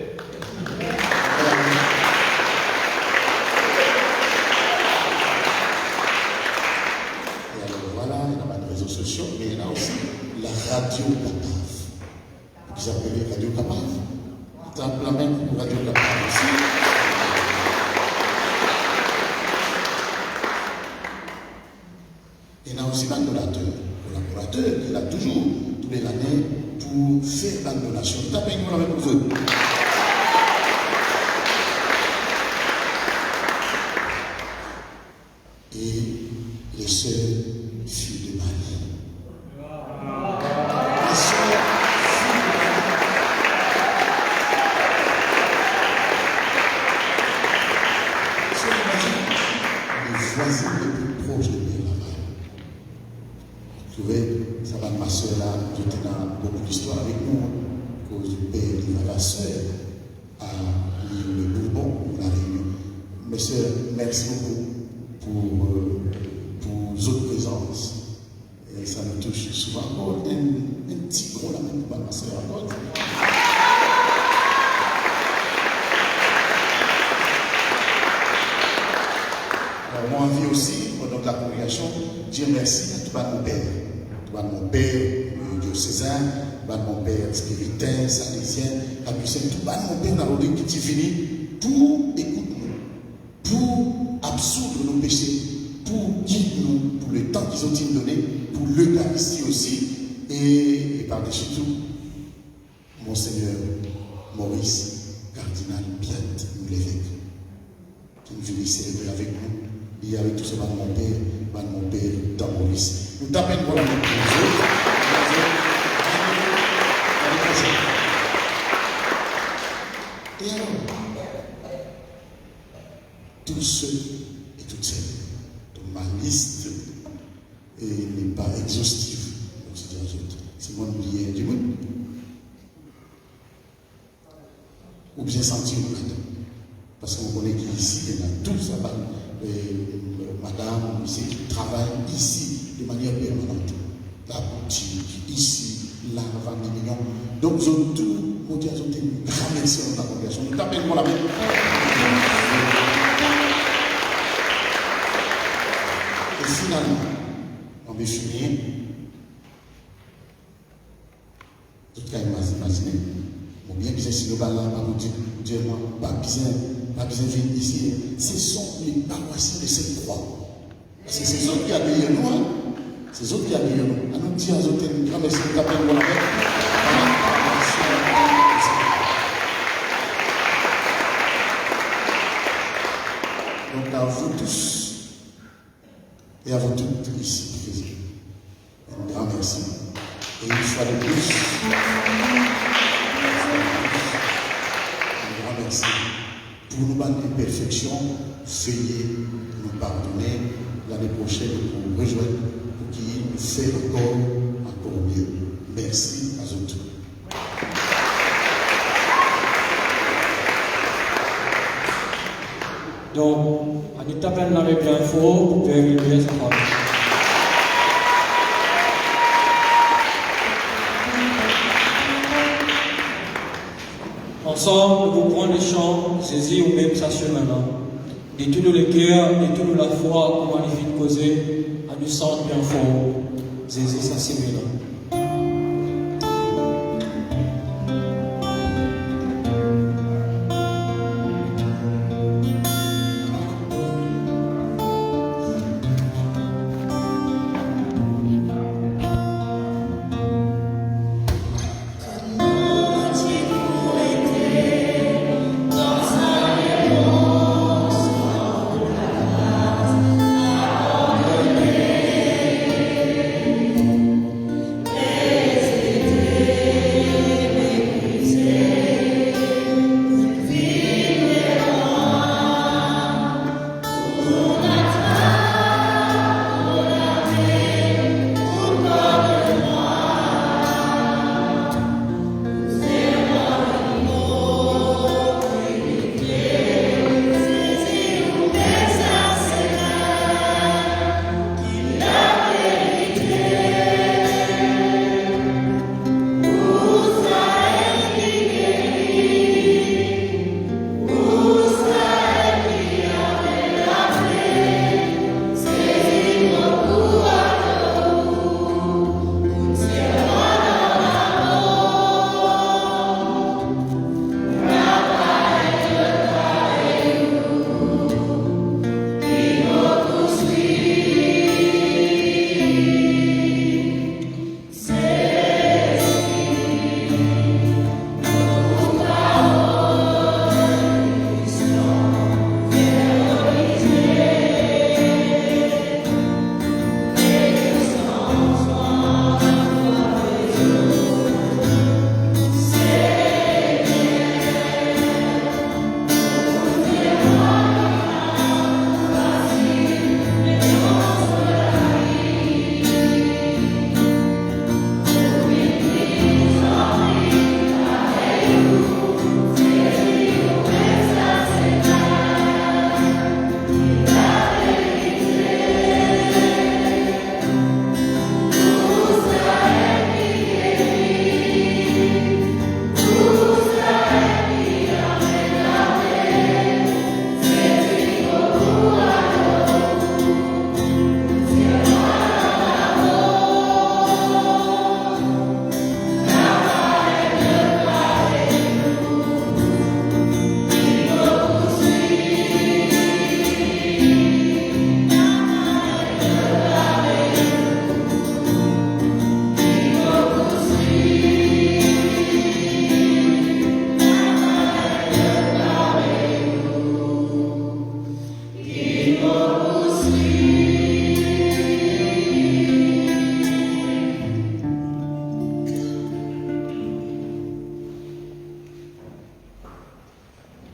Speaker 3: Et alors voilà, il y a pas de réseaux sociaux, mais il y a aussi la radio Capave. Vous appelez Radio Capave. Vous appelez la même Radio Capave aussi. Et il y a aussi un donateur qui est là toujours, tous les années, pour faire la donation. Tapez-nous la même chose. Et les sœurs filles de Marie. Les sœurs filles de Marie. Les voisins les plus proches de Père Laval. Vous trouvez, ça va ma soeur là, qui était dans beaucoup d'histoires avec nous, à cause du père de la soeur à l'île de Bourbon, pour la Réunion. Mes soeurs, merci beaucoup pour votre présence. Et ça me touche souvent. Encore un petit gros là, même pour ma soeur encore. Alors, moi, envie aussi, pendant la congrégation, dire merci à tout mon père. Mon père diocésain, mon père spiritain, salésien, capucin, tout mon père dans l'ordre qui est fini pour écouter nous, pour absoudre nos péchés, pour guider nous, pour le temps qu'ils ont donné, pour l'Eucharistie aussi, et par-dessus tout, Monseigneur Maurice, cardinal Piat, nous l'évêque, qui nous venait célébrer avec nous, et avec tout ce mon père dans Maurice. Nous tapons pour la même chose. Et alors, tous ceux et toutes celles, dont ma liste n'est pas exhaustive, c'est mon oublié du monde, ou bien sentir parce qu'on connaît qu'ici, il y en a tous, madame, ici qui travaillent ici. de manière permanente. La boutique, ici, la vente des millions. Donc, nous avons tout, nous avons un grand merci à notre congrégation. Nous t'appelons pour la main. Et finalement, on va finir. Tout le monde imaginer. Bon, bien que si nous allons dire, pas besoin de venir ici. Ce sont les paroissiens de cette croix. Parce que c'est eux qui accueillent nous. Hein? C'est eux qui accueillent nous. À nous dire, un grand merci de t'appeler pour la main. Donc à vous tous et à vous toutes ici, un grand merci. Et une fois de plus, un grand merci. Pour nous battre imperfection, veuillez nous pardonner l'année prochaine pour rejoindre, pour qu'il nous fait encore mieux. Merci à vous tous.
Speaker 5: Donc, on est appelé dans les bien fort pour vérifier sa parole. Ensemble, nous prenons les chants, saisis ou même stationnellement. De tout le cœur, de toute la foi, on magnifique causer, à nous sentir bien fort. Saisis sa sémina.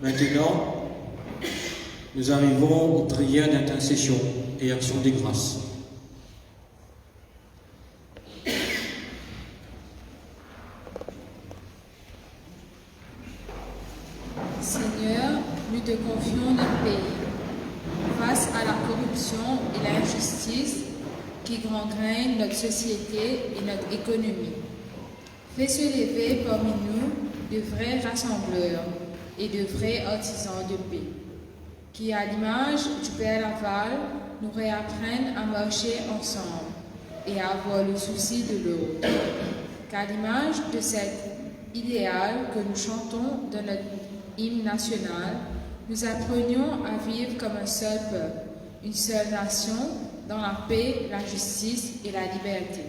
Speaker 5: Maintenant, nous arrivons aux prières d'intercession et action de grâce.
Speaker 7: Seigneur, nous te confions notre pays. Face à la corruption et l'injustice, qui gangrènent notre société et notre économie. Fais se lever parmi nous de vrais rassembleurs et de vrais artisans de paix, qui, à l'image du Père Laval, nous réapprennent à marcher ensemble et à avoir le souci de l'autre. Qu'à l'image de cet idéal que nous chantons dans notre hymne national, nous apprenions à vivre comme un seul peuple, une seule nation, dans la paix, la justice et la liberté.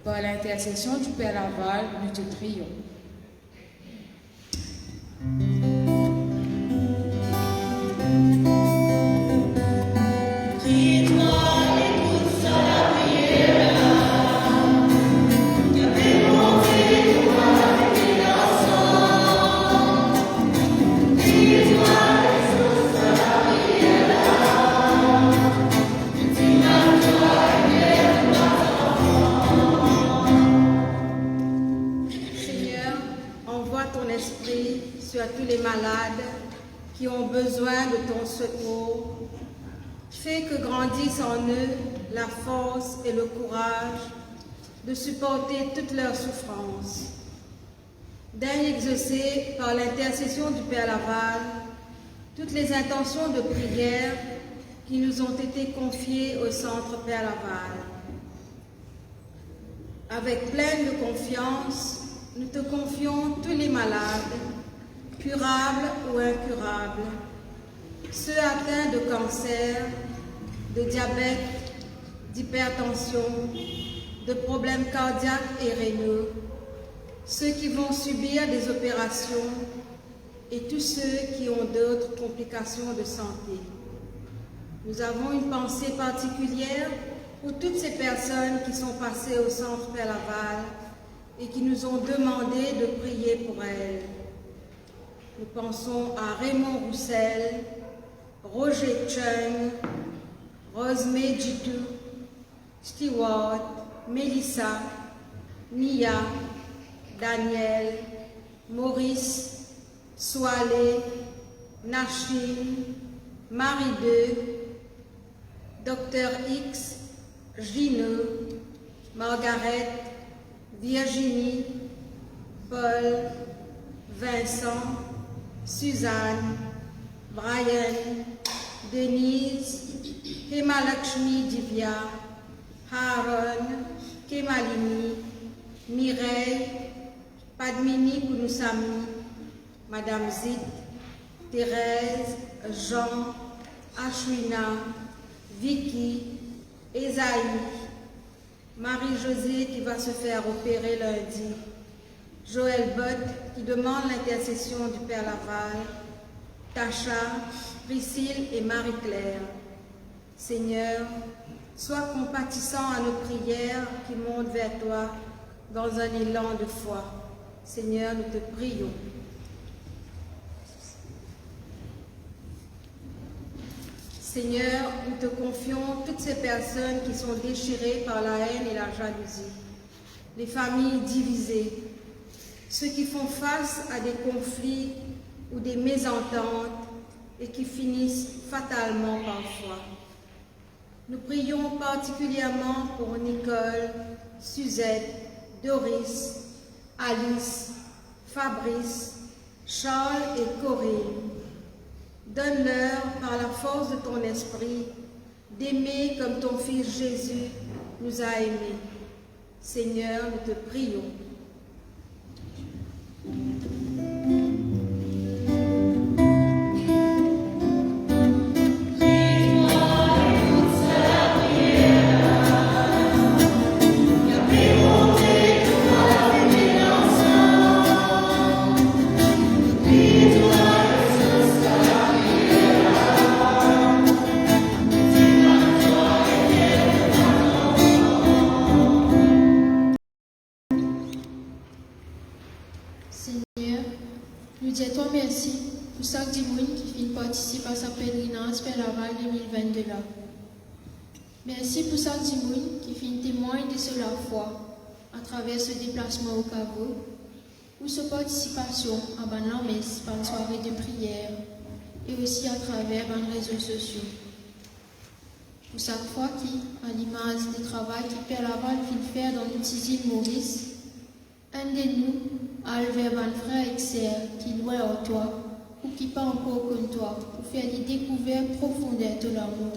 Speaker 7: Par l'intercession du Père Laval, nous te prions.
Speaker 8: sur tous les malades qui ont besoin de ton secours. Fais que grandisse en eux la force et le courage de supporter toutes leurs souffrances. Daigne exaucer par l'intercession du Père Laval toutes les intentions de prière qui nous ont été confiées au Centre Père Laval. Avec pleine de confiance, nous te confions tous les malades, curables ou incurables, ceux atteints de cancer, de diabète, d'hypertension, de problèmes cardiaques et rénaux, ceux qui vont subir des opérations et tous ceux qui ont d'autres complications de santé. Nous avons une pensée particulière pour toutes ces personnes qui sont passées au Centre Père Laval et qui nous ont demandé de prier pour elles. Nous pensons à Raymond Roussel, Roger Chung, Rosemée Jitu, Stewart, Mélissa, Nia, Daniel, Maurice, Soalé, Nachine, Marie 2, Dr X, Gino, Margaret, Virginie, Paul, Vincent, Suzanne, Brian, Denise, Kemalakshmi Divya, Haron, Kemalini, Mireille, Padmini Kunusami, Madame Zit, Thérèse, Jean, Ashwina, Vicky, Esaïe, Marie-Josée qui va se faire opérer lundi, Joël Bott qui demande l'intercession du Père Laval, Tacha, Priscille et Marie-Claire. Seigneur, sois compatissant à nos prières qui montent vers toi dans un élan de foi. Seigneur, nous te prions. Seigneur, nous te confions toutes ces personnes qui sont déchirées par la haine et la jalousie, les familles divisées, ceux qui font face à des conflits ou des mésententes et qui finissent fatalement parfois. Nous prions particulièrement pour Nicole, Suzette, Doris, Alice, Fabrice, Charles et Corinne. Donne-leur, par la force de ton esprit, d'aimer comme ton Fils Jésus nous a aimés. Seigneur, nous te prions.
Speaker 6: Merci pour chaque Dimoun qui fait témoin de cela foi à travers ce déplacement au caveau ou sa participation à la messe par une soirée de prière et aussi à travers les réseaux sociaux. Pour chaque fois à l'image du travail que Père Laval vient faire dans notre île Maurice, un de nous a levé un frère et sœur qui loin en toi ou qui pas encore comme toi pour faire des découvertes profondes de l'amour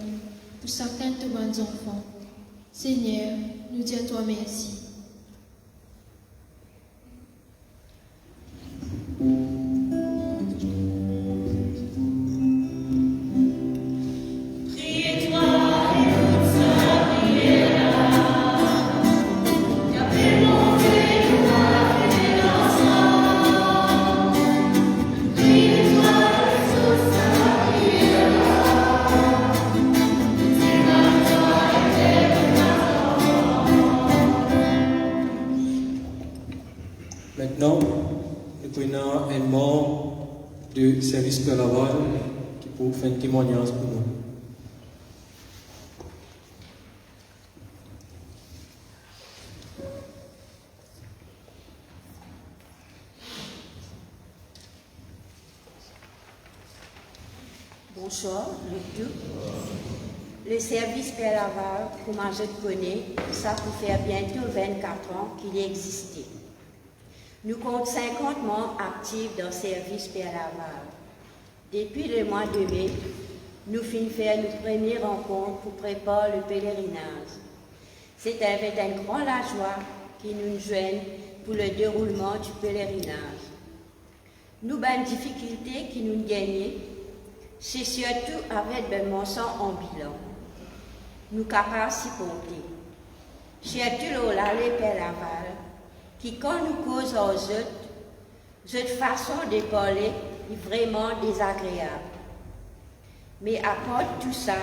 Speaker 6: pour chacun de tes bons enfants. Seigneur, nous disons à toi merci.
Speaker 5: Maintenant, nous prenons un membre du service Père Laval qui peut faire un témoignage pour nous.
Speaker 9: Bonsoir, le tout. Le service Père Laval, comment je te connais, ça peut faire bientôt 24 ans qu'il existait. Nous comptons 50 membres actifs dans le service Père Laval. Depuis le mois de mai, nous finissons faire notre première rencontre pour préparer le pèlerinage. C'est avec un grand la joie qui nous joignent pour le déroulement du pèlerinage. Nous avons une difficulté qui nous gagnent, c'est surtout avec le mensonge en bilan. Nous capables s'y compter. Surtout les Père Laval, qui, quand nous causons aux autres, cette façon de parler est vraiment désagréable. Mais à part tout ça,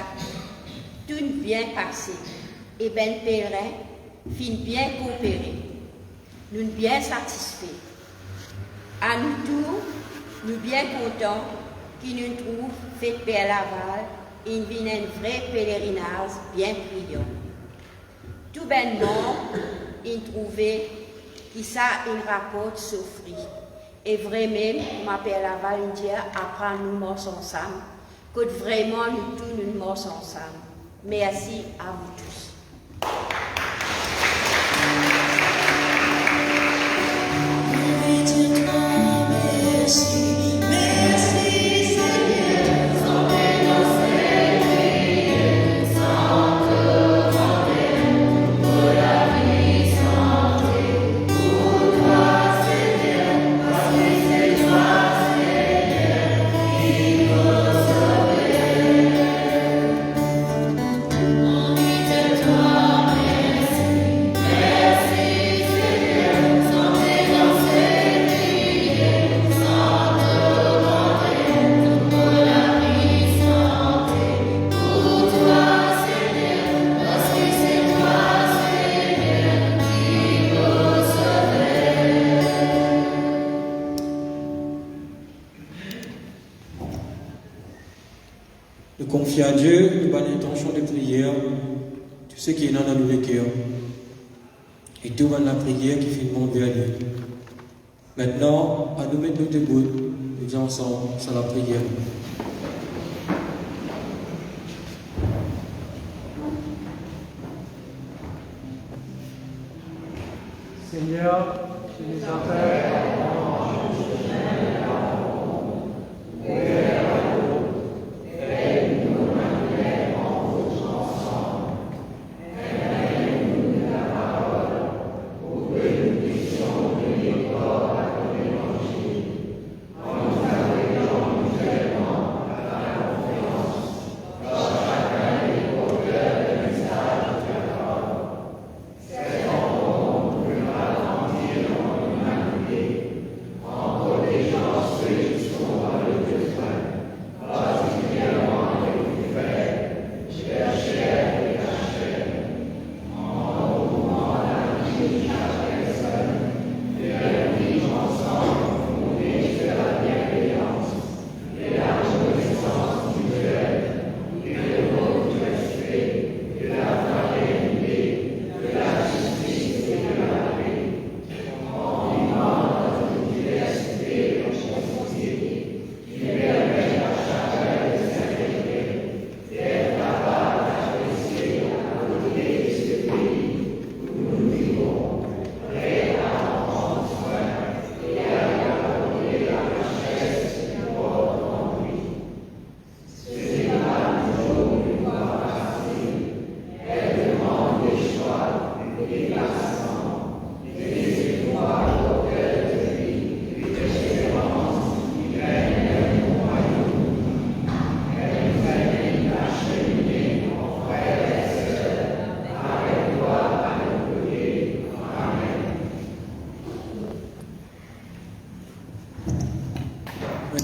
Speaker 9: tout bien passé et ben pèlerin finit bien coopérer. Nous sommes bien satisfaits. À nous tous, nous bien contents qui nous trouvent fait Père Laval et nous vient un vrai pèlerinage bien brillant. Tout bonnement, ils trouvaient qui ça il rapporte souffrir. Et vraiment, ma Père Laval dit après nous morts ensemble, que vraiment nous tous nous morts ensemble. Merci à vous tous.
Speaker 5: Nous confions à Dieu une bonne intention de prière, tout ce qui est dans le cœur, et tout dans la prière qui finalement vers lui. Maintenant, à nous mettre debout, nous ensemble sur la prière.
Speaker 4: Seigneur, tu nous appelles.
Speaker 10: Street.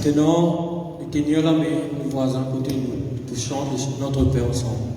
Speaker 5: Maintenant, nous tenions la main, nos voisins à côté de nous, pour chanter notre paix ensemble.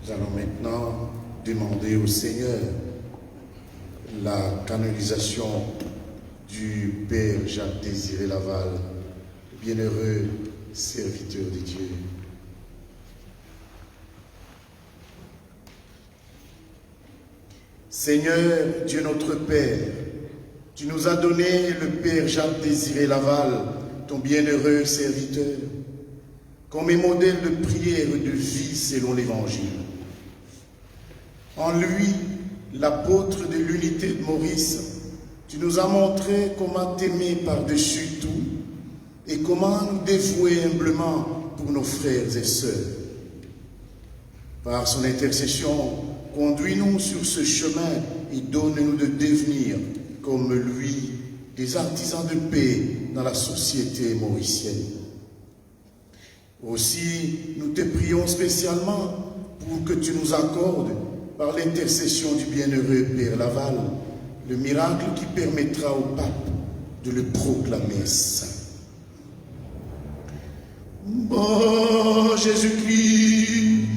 Speaker 3: Nous allons maintenant demander au Seigneur la canonisation du Père Jacques-Désiré Laval, bienheureux serviteur de Dieu. Seigneur, Dieu notre Père, tu nous as donné le Père Jacques-Désiré Laval, ton bienheureux serviteur, comme un modèle de prière et de vie selon l'Évangile. En lui, l'apôtre de l'unité de Maurice, tu nous as montré comment t'aimer par-dessus tout et comment nous dévouer humblement pour nos frères et sœurs. Par son intercession, conduis-nous sur ce chemin et donne-nous de devenir, comme lui, des artisans de paix dans la société mauricienne. Aussi, nous te prions spécialement pour que tu nous accordes, par l'intercession du bienheureux Père Laval, le miracle qui permettra au pape de le proclamer saint. Bon Jésus-Christ,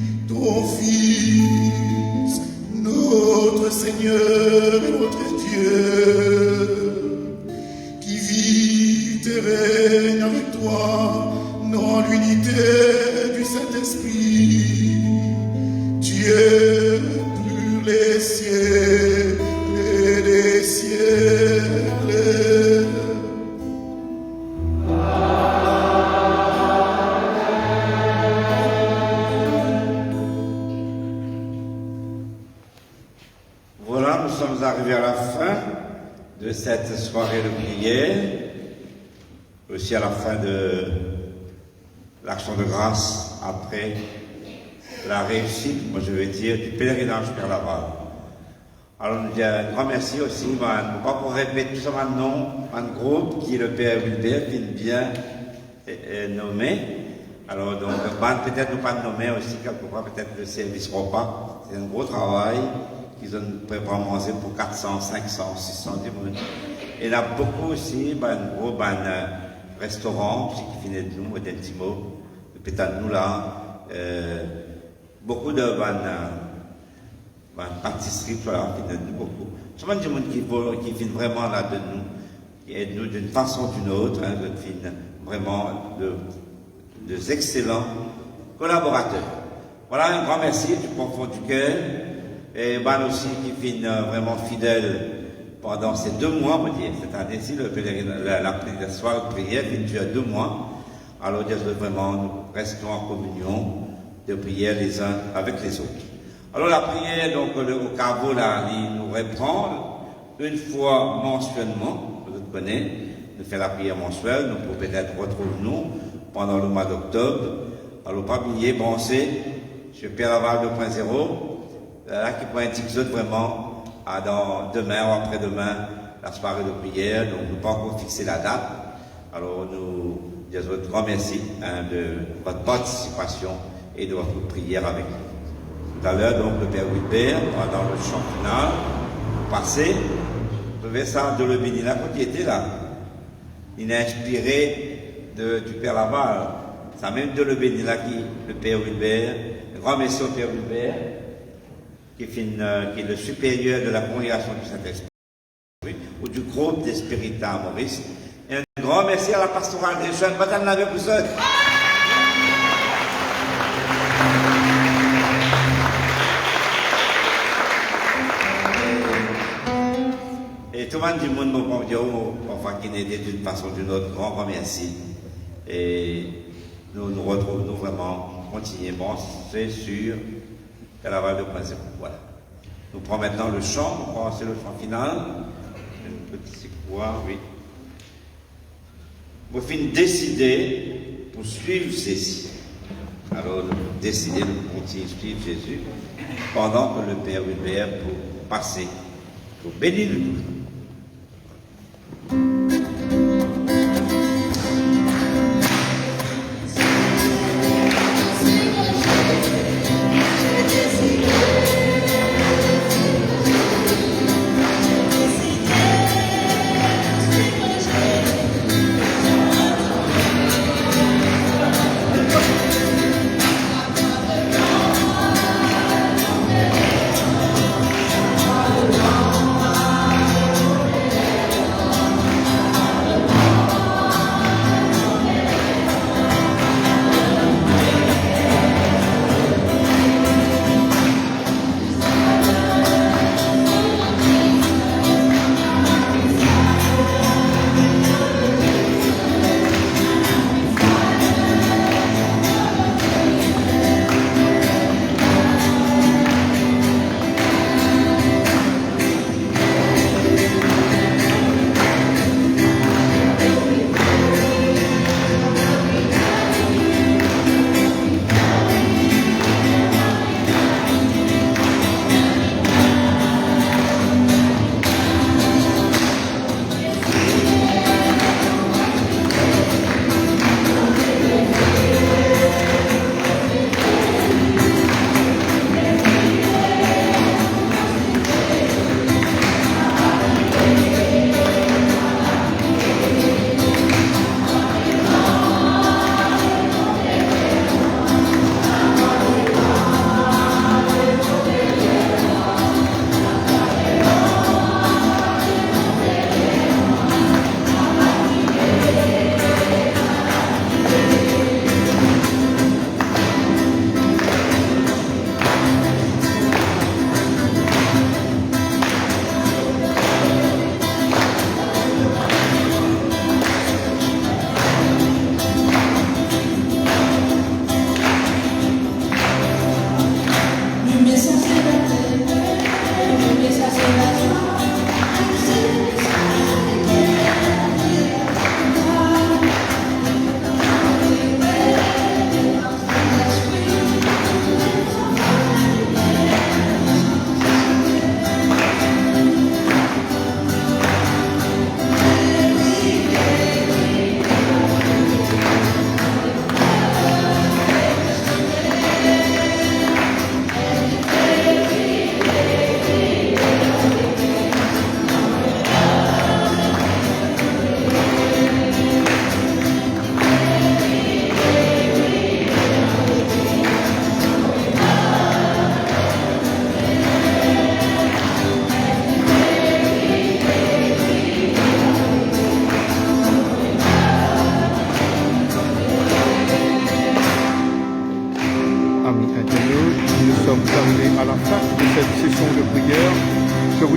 Speaker 3: règne avec toi dans l'unité du Saint-Esprit. Dieu pour les cieux et les cieux.
Speaker 2: Voilà, nous sommes arrivés à la fin de cette soirée de prière, aussi à la fin de l'action de grâce après la réussite, moi je vais dire, du pèlerinage vers Laval. Alors nous disons un grand merci aussi, nous ne pouvons pas répéter tout ça maintenant, un groupe qui est le Père Wilbert, qui est bien nommé. Alors donc, peut-être nous pas nommer aussi, quelquefois peut-être le service repas, c'est un gros travail qu'ils ont préparé à manger pour 400, 500, 600 personnes. Et il y a beaucoup aussi, un gros restaurant, qui finit de nous, d'Intimo, peut-être nous là, beaucoup de pâtisseries, voilà, qui nous beaucoup. Ce sont des gens qui viennent vraiment là de nous, qui aident nous d'une façon ou d'une autre, hein, qui viennent vraiment de excellents collaborateurs. Voilà, un grand merci du profond du cœur. Et aussi qui viennent vraiment fidèles pendant ces 2 mois, on va dire. Cette année-ci, la soirée de prière vient durer 2 mois. Alors, vraiment, nous restons en communion de prière les uns avec les autres. Alors, la prière, donc, au caveau, là, il nous reprend une fois mensuellement. Vous connaissez, nous faisons la prière mensuelle. Nous pouvons peut-être retrouver nous pendant le mois d'octobre. Alors, pas oublier, penser, je Père Laval 2.0. Là, qui pourrait indiquer vraiment dans demain ou après-demain la soirée de prière. Donc, nous ne pouvons pas encore fixer la date. Alors, nous disons un grand merci de votre participation et de votre prière avec nous. Tout à l'heure, donc, le Père Wilbert, pendant le chant final, passé, vous trouvez ça de le bénir là, quand il était là. Il est inspiré du Père Laval. C'est même de le bénir là qui, le Père Wilbert, le grand merci au Père Wilbert, qui est le supérieur de la congrégation du Saint-Esprit, ou du groupe des spiritas à Maurice. Et un grand merci à la pastorale des jeunes. Madame l'avait pour ça. Et tout le monde du monde me dit, enfin, qui n'est d'une façon ou d'une autre, grand merci. Et nous retrouvons vraiment, continuellement, c'est sûr. Laval 2.0. Voilà. Nous prenons maintenant le chant, nous prenons le chant final. Une petite quoi, oui. Vous finissez décider pour suivre Jésus. Alors, décider de continuer à suivre Jésus pendant que le Père Hubert pour passer, pour bénir le tout.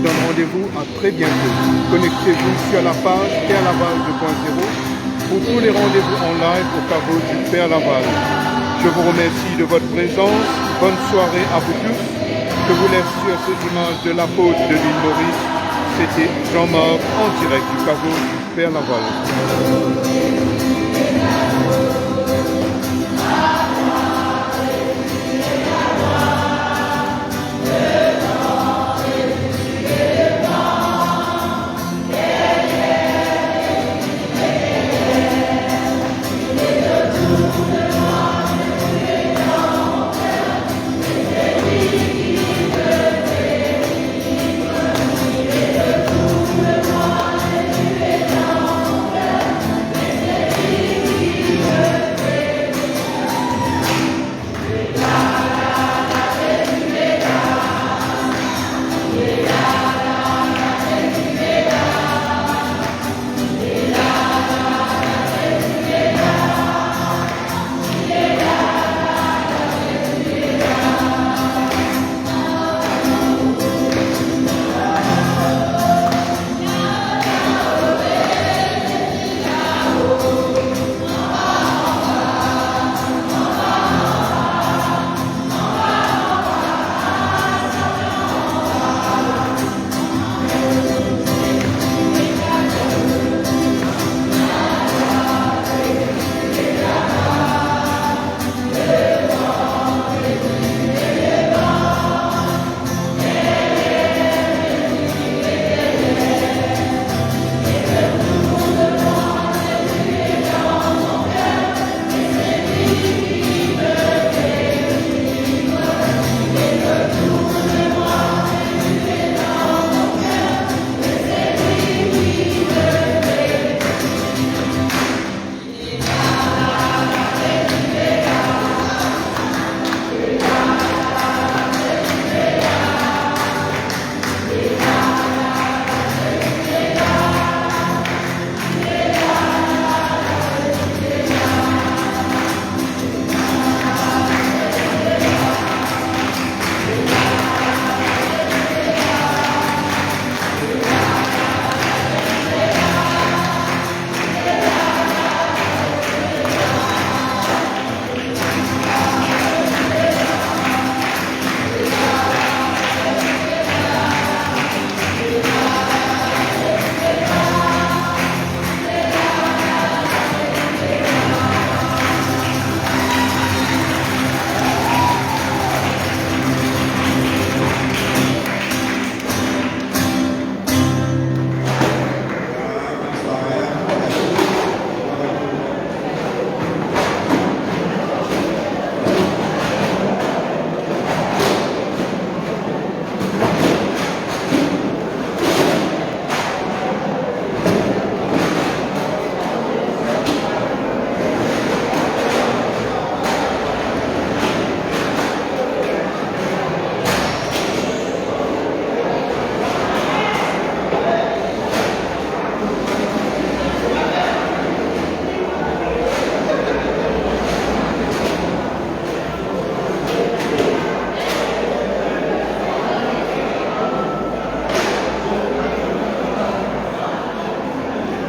Speaker 1: donne rendez-vous à très bientôt. Connectez-vous sur la page Père Laval 2.0 pour tous les rendez-vous en live au caveau du Père Laval. Je vous remercie de votre présence. Bonne soirée à vous tous. Je vous laisse sur ces images de l'apôtre de l'île Maurice. C'était Jean-Marc en direct du caveau du Père Laval.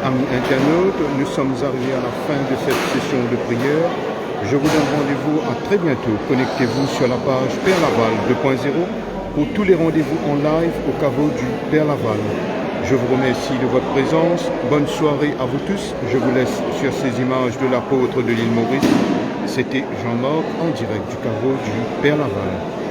Speaker 1: Amis internautes, nous sommes arrivés à la fin de cette session de prière. Je vous donne rendez-vous à très bientôt. Connectez-vous sur la page Père Laval 2.0 pour tous les rendez-vous en live au caveau du Père Laval. Je vous remercie de votre présence. Bonne soirée à vous tous. Je vous laisse sur ces images de l'apôtre de l'île Maurice. C'était Jean-Marc en direct du caveau du Père Laval.